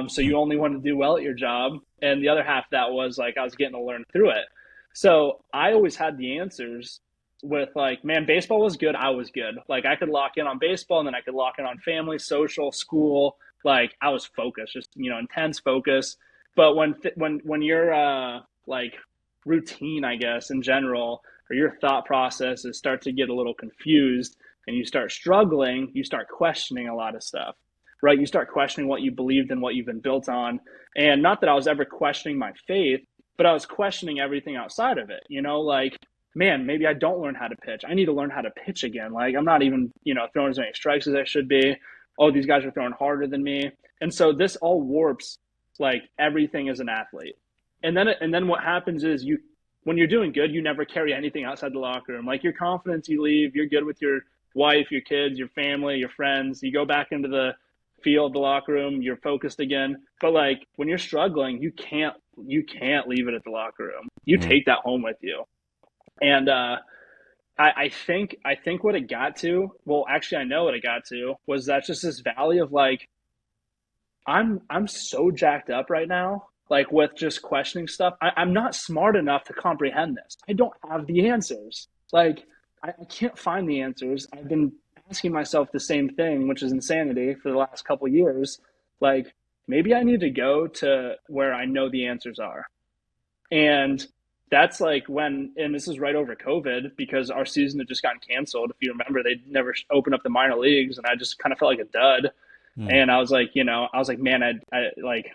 So you only want to do well at your job, and the other half of that was like I was getting to learn through it. So I always had the answers with like, man, baseball was good. I was good. Like I could lock in on baseball, and then I could lock in on family, social, school. Like I was focused, just, intense focus. But when your like routine, I guess, in general, or your thought processes start to get a little confused and you start struggling, you start questioning a lot of stuff, right? You start questioning what you believed and what you've been built on. And not that I was ever questioning my faith, but I was questioning everything outside of it, like, man, maybe I don't learn how to pitch. I need to learn how to pitch again. Like I'm not even, throwing as many strikes as I should be. Oh, these guys are throwing harder than me. And so this all warps like everything as an athlete. And then what happens is when you're doing good, you never carry anything outside the locker room. Like your confidence, you leave, you're good with your wife, your kids, your family, your friends. You go back into the field, the locker room, you're focused again. But like when you're struggling, you can't leave it at the locker room. You take that home with you. And I think what it got to, well, actually I know what it got to, was that just this valley of like, I'm so jacked up right now, like with just questioning stuff. I'm not smart enough to comprehend this. I don't have the answers. Like I can't find the answers. I've been asking myself the same thing, which is insanity, for the last couple of years. Like maybe I need to go to where I know the answers are. And that's like and this is right over COVID, because our season had just gotten canceled. If you remember, they never opened up the minor leagues, and I just kind of felt like a dud. And I was like, man, I like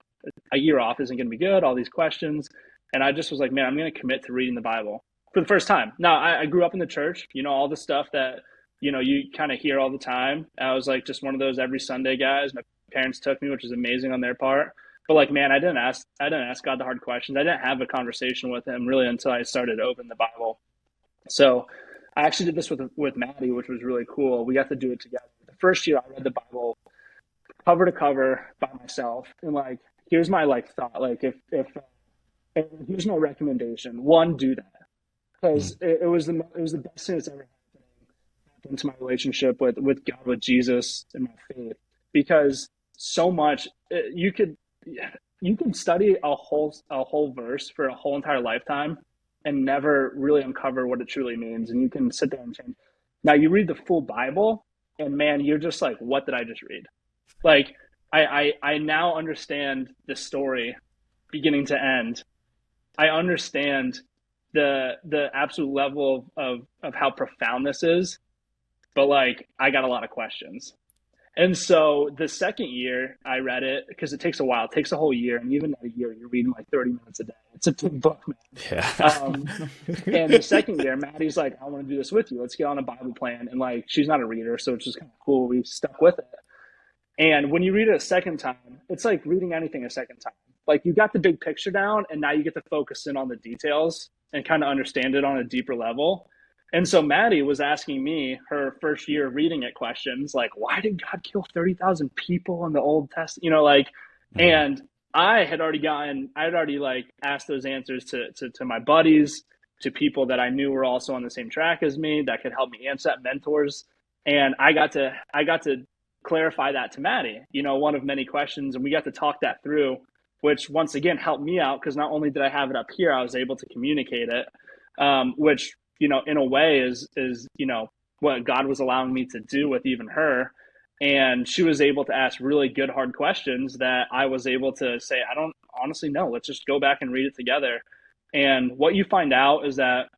a year off isn't going to be good. All these questions. And I just was like, man, I'm going to commit to reading the Bible for the first time. Now I grew up in the church, all the stuff that, you kind of hear all the time. I was like, just one of those every Sunday guys. My parents took me, which is amazing on their part. But like, man, I didn't ask God the hard questions. I didn't have a conversation with him really until I started to open the Bible. So I actually did this with Maddie, which was really cool. We got to do it together. The first year I read the Bible cover to cover by myself. And like, here's my like thought, like if here's my recommendation. One, do that. Because it was the best thing that's ever happened to my relationship with God, with Jesus, and my faith. Because so much you can study a whole verse for a whole entire lifetime and never really uncover what it truly means. And you can sit there and change. Now you read the full Bible, and man, you're just like, what did I just read? Like I now understand the story beginning to end. I understand the absolute level of how profound this is, but like I got a lot of questions. And so the second year I read it, because it takes a while, it takes a whole year. And even a year, you're reading like 30 minutes a day. It's a big book, man. Yeah. And the second year, Maddie's like, I want to do this with you. Let's get on a Bible plan. And like, she's not a reader, so it's just kind of cool. We stuck with it. And when you read it a second time, it's like reading anything a second time. Like you got the big picture down, and now you get to focus in on the details and kind of understand it on a deeper level. And so Maddie was asking me her first year of reading it questions like, why did God kill 30,000 people in the Old Testament? And I had already like asked those answers to my buddies, to people that I knew were also on the same track as me that could help me answer that, mentors. And I got to clarify that to Maddie, one of many questions. And we got to talk that through, which once again helped me out, because not only did I have it up here, I was able to communicate it, which, in a way is what God was allowing me to do with even her. And she was able to ask really good, hard questions that I was able to say, I don't honestly know. Let's just go back and read it together. And what you find out is that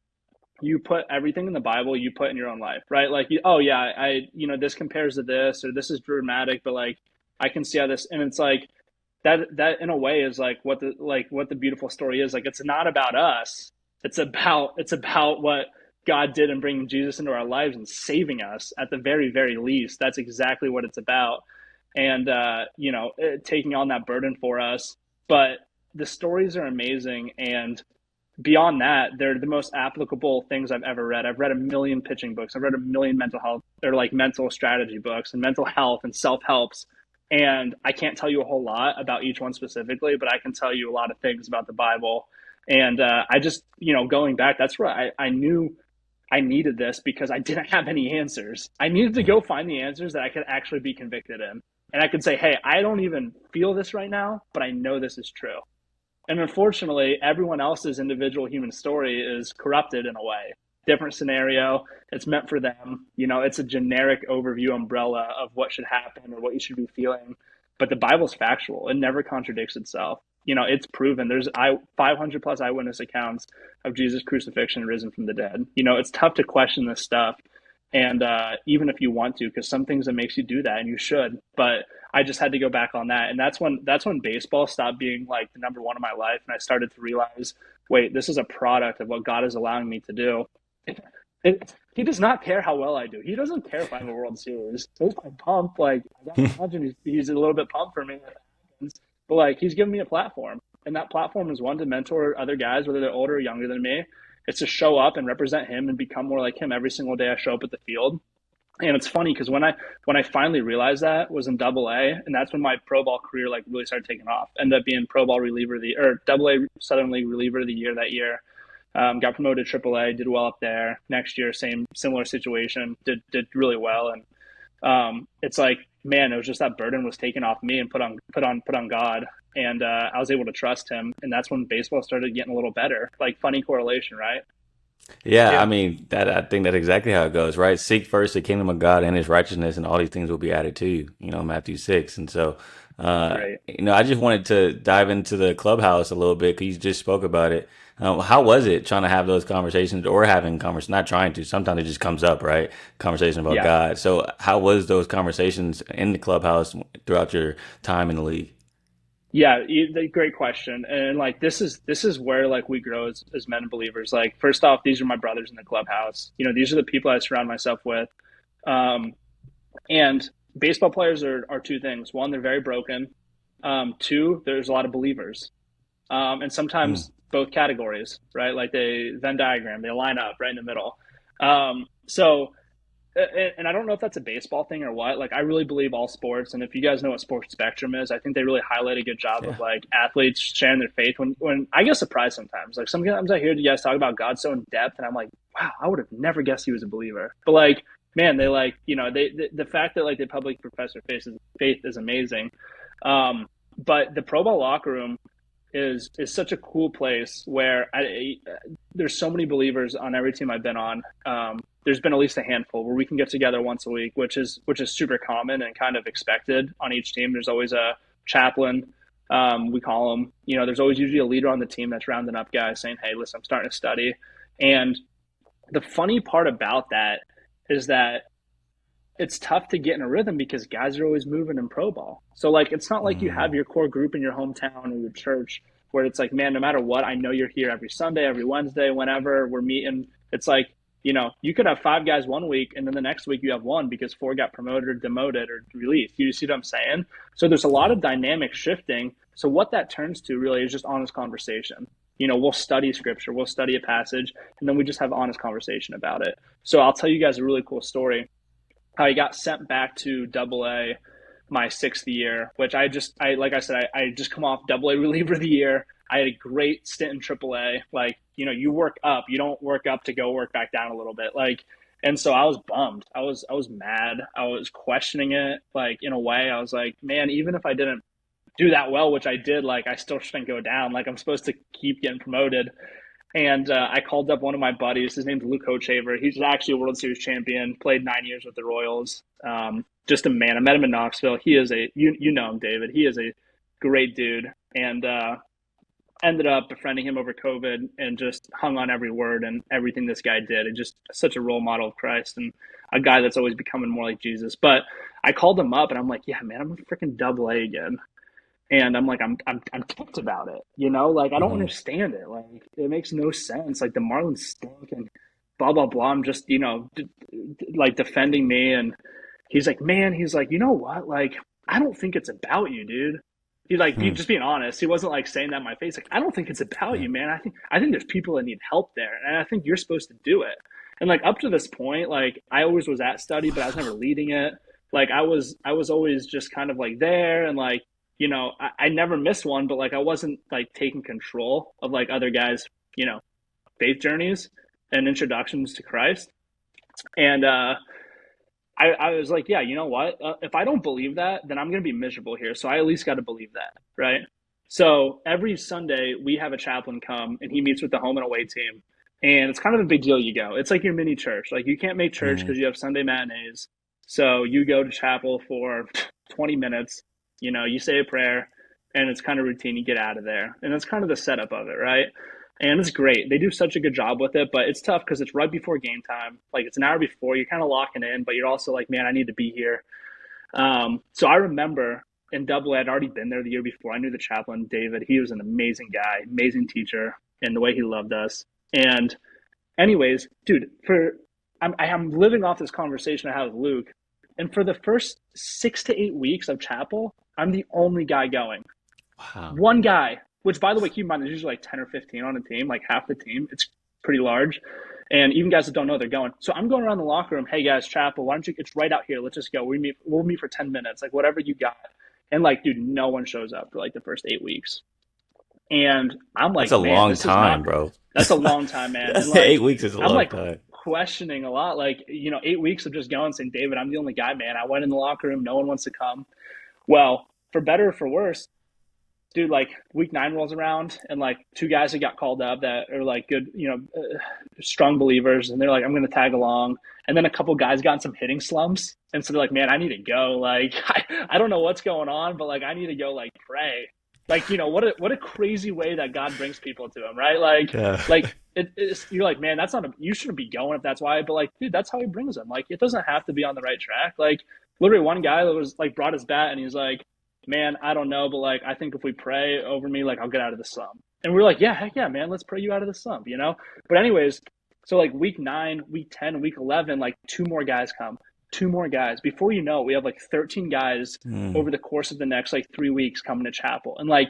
you put everything in the Bible you put in your own life, right? Like, oh yeah, this compares to this, or this is dramatic, but like, I can see how this, and it's like that in a way is like what the beautiful story is. Like, it's not about us. It's about what God did in bringing Jesus into our lives and saving us at the very, very least. That's exactly what it's about. And, taking on that burden for us. But the stories are amazing. And beyond that, they're the most applicable things I've ever read. I've read a million pitching books. I've read a million mental health or like mental strategy books and mental health and self-helps. And I can't tell you a whole lot about each one specifically, but I can tell you a lot of things about the Bible. And I just, going back, that's where I knew I needed this because I didn't have any answers. I needed to go find the answers that I could actually be convicted in. And I could say, hey, I don't even feel this right now, but I know this is true. And unfortunately, everyone else's individual human story is corrupted in a way. Different scenario. It's meant for them. It's a generic overview umbrella of what should happen or what you should be feeling. But the Bible's factual. It never contradicts itself. It's proven. There's 500 plus eyewitness accounts of Jesus' crucifixion and risen from the dead. It's tough to question this stuff. And even if you want to, because some things that makes you do that, and you should. But I just had to go back on that. And that's when baseball stopped being like the number one in my life. And I started to realize, wait, this is a product of what God is allowing me to do. He does not care how well I do. He doesn't care if I have a World Series. So I'm pumped. Like, I gotta imagine he's a little bit pumped for me when that happens. But like, he's given me a platform. And that platform is one, to mentor other guys, whether they're older or younger than me. It's to show up and represent him and become more like him every single day I show up at the field. And it's funny because when I finally realized that was in Double-A, and that's when my pro ball career like really started taking off. Ended up being pro ball reliever of the or Double-A Southern League reliever of the year that year. Got promoted to Triple-A, did well up there. Next year, similar situation, did really well. And it's like, man, it was just that burden was taken off me and put on God. And I was able to trust him. And that's when baseball started getting a little better. Like, funny correlation, right? Yeah, I mean I think that's exactly how it goes, right? Seek first the kingdom of God and his righteousness, and all these things will be added to you. Matthew 6. And so, Right. I just wanted to dive into the clubhouse a little bit because you just spoke about it. How was it trying to have those conversations or having conversations? Not trying to. Sometimes it just comes up, right? Conversation about Yeah. God. So, how was those conversations in the clubhouse throughout your time in the league? Yeah, great question. And like, this is where like we grow as men and believers. Like, first off, these are my brothers in the clubhouse. These are the people I surround myself with. And baseball players are two things. One, they're very broken. Two, there's a lot of believers. And Mm, sometimes both categories, right? Like, they Venn diagram, they line up right in the middle. So and I don't know if that's a baseball thing or what. Like, I really believe all sports. And if you guys know what sports spectrum is, I think they really highlight a good job of yeah. like athletes sharing their faith. When I get surprised sometimes, like sometimes I hear you guys talk about God so in depth, and I'm like, wow, I would have never guessed he was a believer. But like, man, they like, the fact that like they publicly profess their faith is amazing. But the pro ball locker room is such a cool place where there's so many believers on every team I've been on. There's been at least a handful where we can get together once a week, which is super common and kind of expected on each team. There's always a chaplain, we call them. There's always usually a leader on the team that's rounding up guys saying, hey, listen, I'm starting to study. And the funny part about that is that it's tough to get in a rhythm because guys are always moving in pro ball. So like, it's not like you have Mm, your core group in your hometown or your church where it's like, man, no matter what, I know you're here every Sunday, every Wednesday, whenever we're meeting. It's like, you could have 5 guys one week and then the next week you have 1 because 4 got promoted or demoted or released. You see what I'm saying? So there's a lot yeah. of dynamic shifting. So what that turns to really is just honest conversation. We'll study scripture, we'll study a passage, and then we just have honest conversation about it. So I'll tell you guys a really cool story. I got sent back to Double-A my 6th year, which like I said, I just come off Double-A reliever of the year. I had a great stint in Triple-A. Like, you work up, you don't work up to go work back down a little bit. Like, and so I was bummed. I was mad. I was questioning it. Like, in a way, I was like, man, even if I didn't do that well, which I did, like, I still shouldn't go down. Like, I'm supposed to keep getting promoted. And I called up one of my buddies. His name's Luke Hochaver. He's actually a World Series champion, played 9 years with the Royals. Just a man. I met him in Knoxville. He is you know him, David. He is a great dude. And ended up befriending him over COVID and just hung on every word and everything this guy did. And just such a role model of Christ and a guy that's always becoming more like Jesus. But I called him up and I'm like, yeah, man, I'm a freaking double A again. And I'm like, I'm ticked about it, you know, like I don't understand it. Like it makes no sense. Like the Marlins stink and blah blah blah. I'm just, you know, like defending me, and he's like, man, he's like, you know what? Like I don't think it's about you, dude. He like just being honest. He wasn't like saying that in my face. Like I don't think it's about you, man. I think there's people that need help there, and I think you're supposed to do it. And like up to this point, like I always was at study, but I was never leading it. Like I was always just kind of like there and like. You know, I never missed one, but like I wasn't like taking control of like other guys, you know, faith journeys and introductions to Christ. And I was like, yeah, you know what? If I don't believe that, then I'm going to be miserable here. So I at least got to believe that, right? So every Sunday we have a chaplain come and he meets with the home and away team. And it's kind of a big deal. You go. It's like your mini church. Like you can't make church because you have Sunday matinees. So you go to chapel for 20 minutes. You know, you say a prayer and it's kind of routine. You get out of there. And that's kind of the setup of it, right? And it's great. They do such a good job with it, but it's tough because it's right before game time. Like it's an hour before. You're kind of locking in, but you're also like, man, I need to be here. So I remember in Double A, I'd already been there the year before. I knew the chaplain, David. He was an amazing guy, amazing teacher, and the way he loved us. And anyways, dude, I'm living off this conversation I had with Luke. And for the first 6 to 8 weeks of chapel, I'm the only guy going. Wow. One guy, which by the way, keep in mind, there's usually like 10 or 15 on a team, like half the team. It's pretty large. And even guys that don't know they're going. So I'm going around the locker room. Hey guys, chapel, why don't you, it's right out here. Let's just go. We'll meet for 10 minutes, like whatever you got. And like, dude, no one shows up for like the first 8 weeks. And I'm like, that's a long time, bro. That's a long time, man. And like, 8 weeks is a long time. Questioning a lot, like, you know, 8 weeks of just going saying, David, I'm the only guy, man. I went in the locker room. No one wants to come. Well, for better or for worse, dude, like week 9 rolls around and like 2 guys that got called up that are like good, you know, strong believers. And they're like, I'm going to tag along. And then a couple guys got in some hitting slumps. And so they're like, man, I need to go. Like, I don't know what's going on, but like, I need to go like pray. Like, you know, what a crazy way that God brings people to him, right? Like, like it's, you're like, man, you shouldn't be going if that's why. But like, dude, that's how he brings them. Like, it doesn't have to be on the right track. Like, literally one guy that was like brought his bat and he's like, man, I don't know, but like, I think if we pray over me, like I'll get out of the slump. And we're like, yeah, heck yeah, man, let's pray you out of the slump, you know? But anyways, so like week 9, week 10, week 11, like 2 more guys come. 2 more guys. Before you know it, we have like 13 guys over the course of the next like 3 weeks coming to chapel and like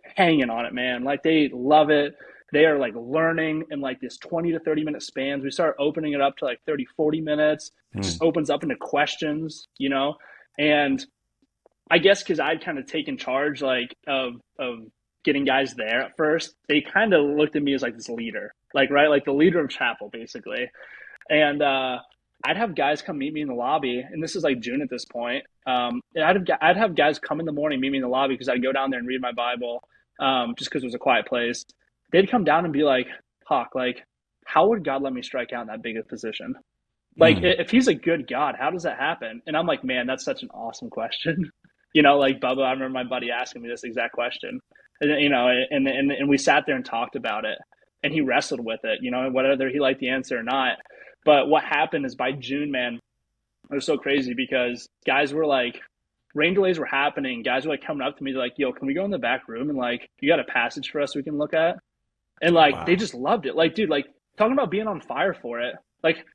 hanging on it, man. Like they love it. They are like learning in like this 20 to 30 minute spans. We start opening it up to like 30, 40 minutes. It just opens up into questions, you know? And I guess because I'd kind of taken charge like of getting guys there at first, they kind of looked at me as like this leader, like, right? Like the leader of chapel basically. And, I'd have guys come meet me in the lobby, and this is like June at this point. I'd have guys come in the morning, meet me in the lobby because I'd go down there and read my Bible, just because it was a quiet place. They'd come down and be like, Hawk, like, how would God let me strike out in that big a position? Like, if he's a good God, how does that happen? And I'm like, man, that's such an awesome question. You know, like Bubba, I remember my buddy asking me this exact question, and you know, and we sat there and talked about it, and he wrestled with it, you know, whether he liked the answer or not. But what happened is by June, man, it was so crazy because guys were like, rain delays were happening. Guys were like coming up to me, like, yo, can we go in the back room and like, you got a passage for us we can look at? And like, They just loved it. Like, dude, like talking about being on fire for it. Like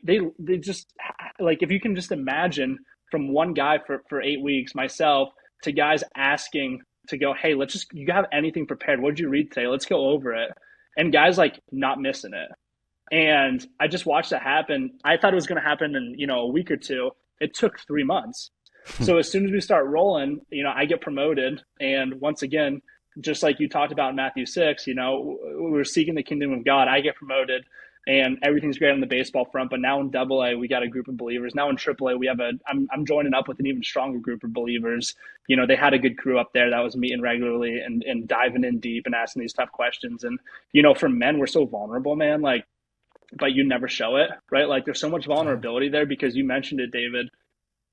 they just like, if you can just imagine from one guy for 8 weeks, myself, to guys asking to go, hey, you have anything prepared? What did you read today? Let's go over it. And guys like not missing it. And I just watched that happen. I thought it was going to happen in, you know, a week or 2. It took 3 months. So as soon as we start rolling, you know, I get promoted. And once again, just like you talked about in Matthew 6, you know, we're seeking the kingdom of God. I get promoted. and everything's great on the baseball front. But now in AA, we got a group of believers. Now in AAA, we have I'm joining up with an even stronger group of believers. They had a good crew up there that was meeting regularly and diving in deep and asking these tough questions. And, for men, we're so vulnerable, man. Like, but you never show it, right? Like, there's so much vulnerability there because you mentioned it, David.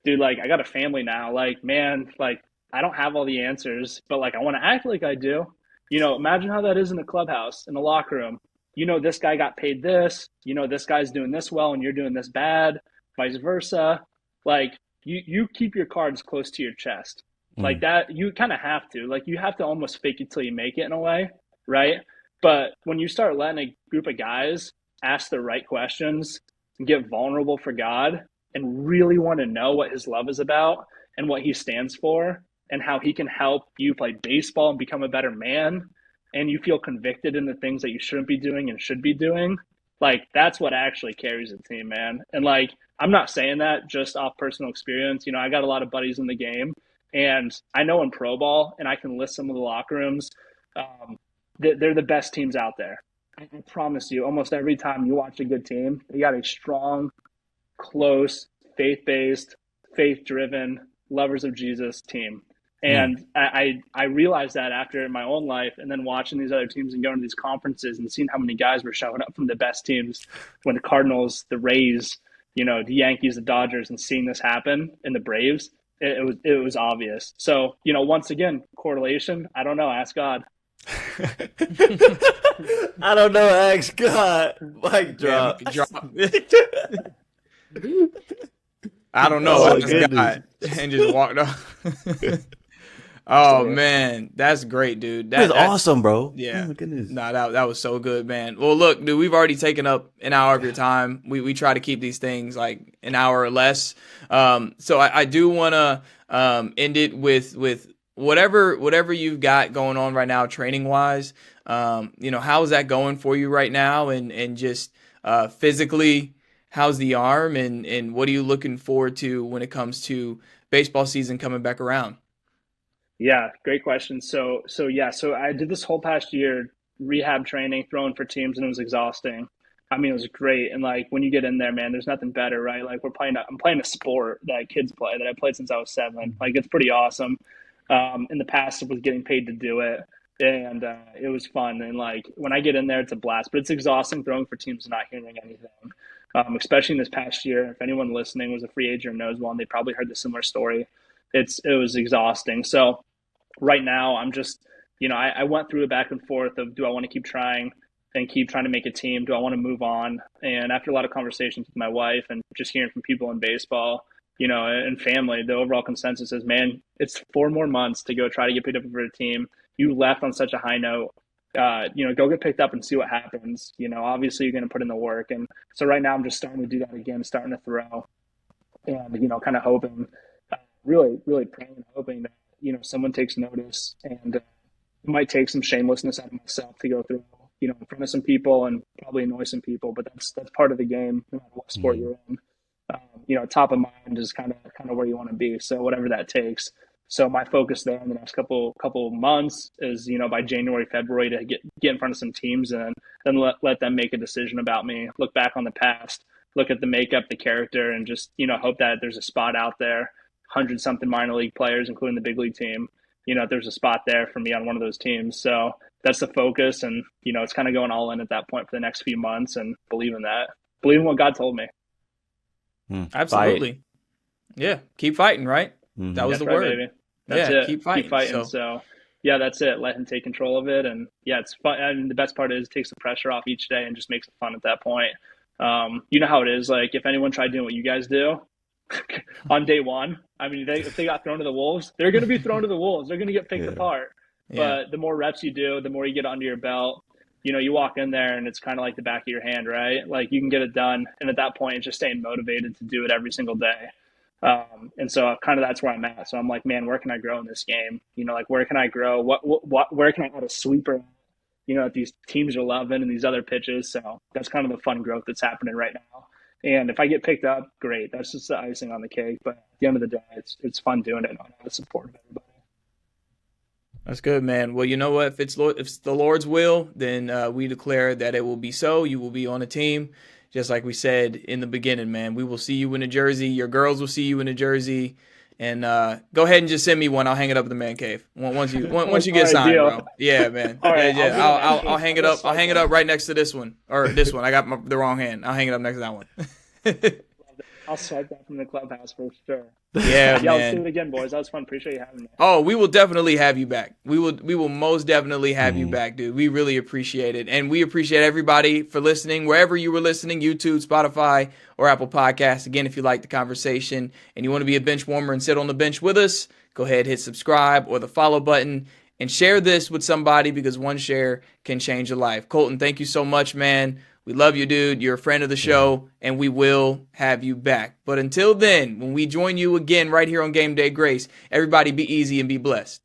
Dude, like, I got a family now. Like, man, like, I don't have all the answers, but like, I want to act like I do. Imagine how that is in the clubhouse, in the locker room. This guy got paid this. This guy's doing this well, and you're doing this bad. Vice versa. Like, you keep your cards close to your chest, like that. You kind of have to. Like, you have to almost fake it till you make it in a way, right? But when you start letting a group of guys ask the right questions and get vulnerable for God and really want to know what his love is about and what he stands for and how he can help you play baseball and become a better man, and you feel convicted in the things that you shouldn't be doing and should be doing, like, that's what actually carries a team, man. And like, I'm not saying that just off personal experience. I got a lot of buddies in the game, and I know in pro ball, and I can list some of the locker rooms, they're the best teams out there. I promise you, almost every time you watch a good team, they got a strong, close, faith-based, faith-driven, lovers of Jesus team. And I realized that after in my own life, and then watching these other teams and going to these conferences and seeing how many guys were showing up from the best teams, when the Cardinals, the Rays, the Yankees, the Dodgers, and seeing this happen in the Braves, it was obvious. So, once again, correlation, I don't know, ask God. I don't know, ask God. Mic drop. I don't know. I just got and just walked off. Oh man, that's great, dude. That's awesome, bro. Yeah. Oh my goodness. Nah, that was so good, man. Well, look, dude, we've already taken up an hour of your time. We try to keep these things like an hour or less. So I do want to end it with whatever you've got going on right now, training wise. How is that going for you right now, and just physically, how's the arm, and what are you looking forward to when it comes to baseball season coming back around? Yeah, great question. So I did this whole past year rehab training, throwing for teams, and it was exhausting. I mean, it was great. And like, when you get in there, man, there's nothing better, right? Like, I'm playing a sport that kids play, that I played since I was 7. Like, it's pretty awesome. In the past, it was getting paid to do it, and it was fun. And like, when I get in there, it's a blast, but it's exhausting throwing for teams and not hearing anything. Especially in this past year, if anyone listening was a free agent or knows one, they probably heard the similar story. It was exhausting. So right now, I'm just, I went through a back and forth of, do I want to keep trying and keep trying to make a team? Do I want to move on? And after a lot of conversations with my wife and just hearing from people in baseball, and family, the overall consensus is, man, it's 4 more months to go try to get picked up for a team. You left on such a high note. Go get picked up and see what happens. Obviously you're going to put in the work. And so right now I'm just starting to do that again, starting to throw, and, kind of hoping, really, really praying and hoping that, someone takes notice, and it might take some shamelessness out of myself to go through, in front of some people and probably annoy some people, but that's part of the game, no matter what sport you're in. Top of mind is kind of where you want to be. So whatever that takes. So my focus there in the next couple months is, by January, February, to get in front of some teams and then let them make a decision about me, look back on the past, look at the makeup, the character, and just, hope that there's a spot out there, 100-something minor league players, including the big league team. If there's a spot there for me on one of those teams. So that's the focus. And, it's kind of going all in at that point for the next few months and believing what God told me. Absolutely. Fight. Yeah. Keep fighting, right? Mm-hmm. That was That's the right, word. baby. That's it. Keep fighting. So yeah, that's it. Let him take control of it. And yeah, it's fun. I mean, the best part is it takes the pressure off each day and just makes it fun at that point. You know how it is. Like, if anyone tried doing what you guys do on day one, I mean, if they got thrown to the wolves, they're going to be thrown to the wolves. They're going to get picked apart. Yeah. But the more reps you do, the more you get under your belt. You walk in there and it's kind of like the back of your hand, right? Like, you can get it done. And at that point, it's just staying motivated to do it every single day. And so kind of that's where I'm at. So I'm like, man, where can I grow in this game? Like, where can I grow? Where can I add a sweeper, that these teams are loving and these other pitches. So that's kind of the fun growth that's happening right now. And if I get picked up, great. That's just the icing on the cake. But at the end of the day, it's fun doing it, and I support everybody. That's good, man. Well, you know what? If it's the Lord's will, then we declare that it will be so. You will be on a team, just like we said in the beginning, man. We will see you in a jersey. Your girls will see you in a jersey. And go ahead and just send me one. I'll hang it up in the man cave once you get All right, signed, deal. bro. Yeah, man. All Yeah, right, yeah. I'll hang it up. I'll hang it up up. right next to this one or this one. I got the wrong hand. I'll hang it up next to that one. I'll swipe that from the clubhouse for sure. Yeah, Yeah, let's do man. it again, boys. That was fun. Appreciate you having me. Oh, we will definitely have you back. We will most definitely have you Mhm. back, dude. We really appreciate it. And we appreciate everybody for listening, wherever you were listening, YouTube, Spotify, or Apple Podcasts. Again, if you like the conversation and you want to be a bench warmer and sit on the bench with us, go ahead, hit subscribe or the follow button and share this with somebody because one share can change a life. Colton, thank you so much, man. We love you, dude. You're a friend of the show, and we will have you back. But until then, when we join you again right here on Game Day Grace, everybody be easy and be blessed.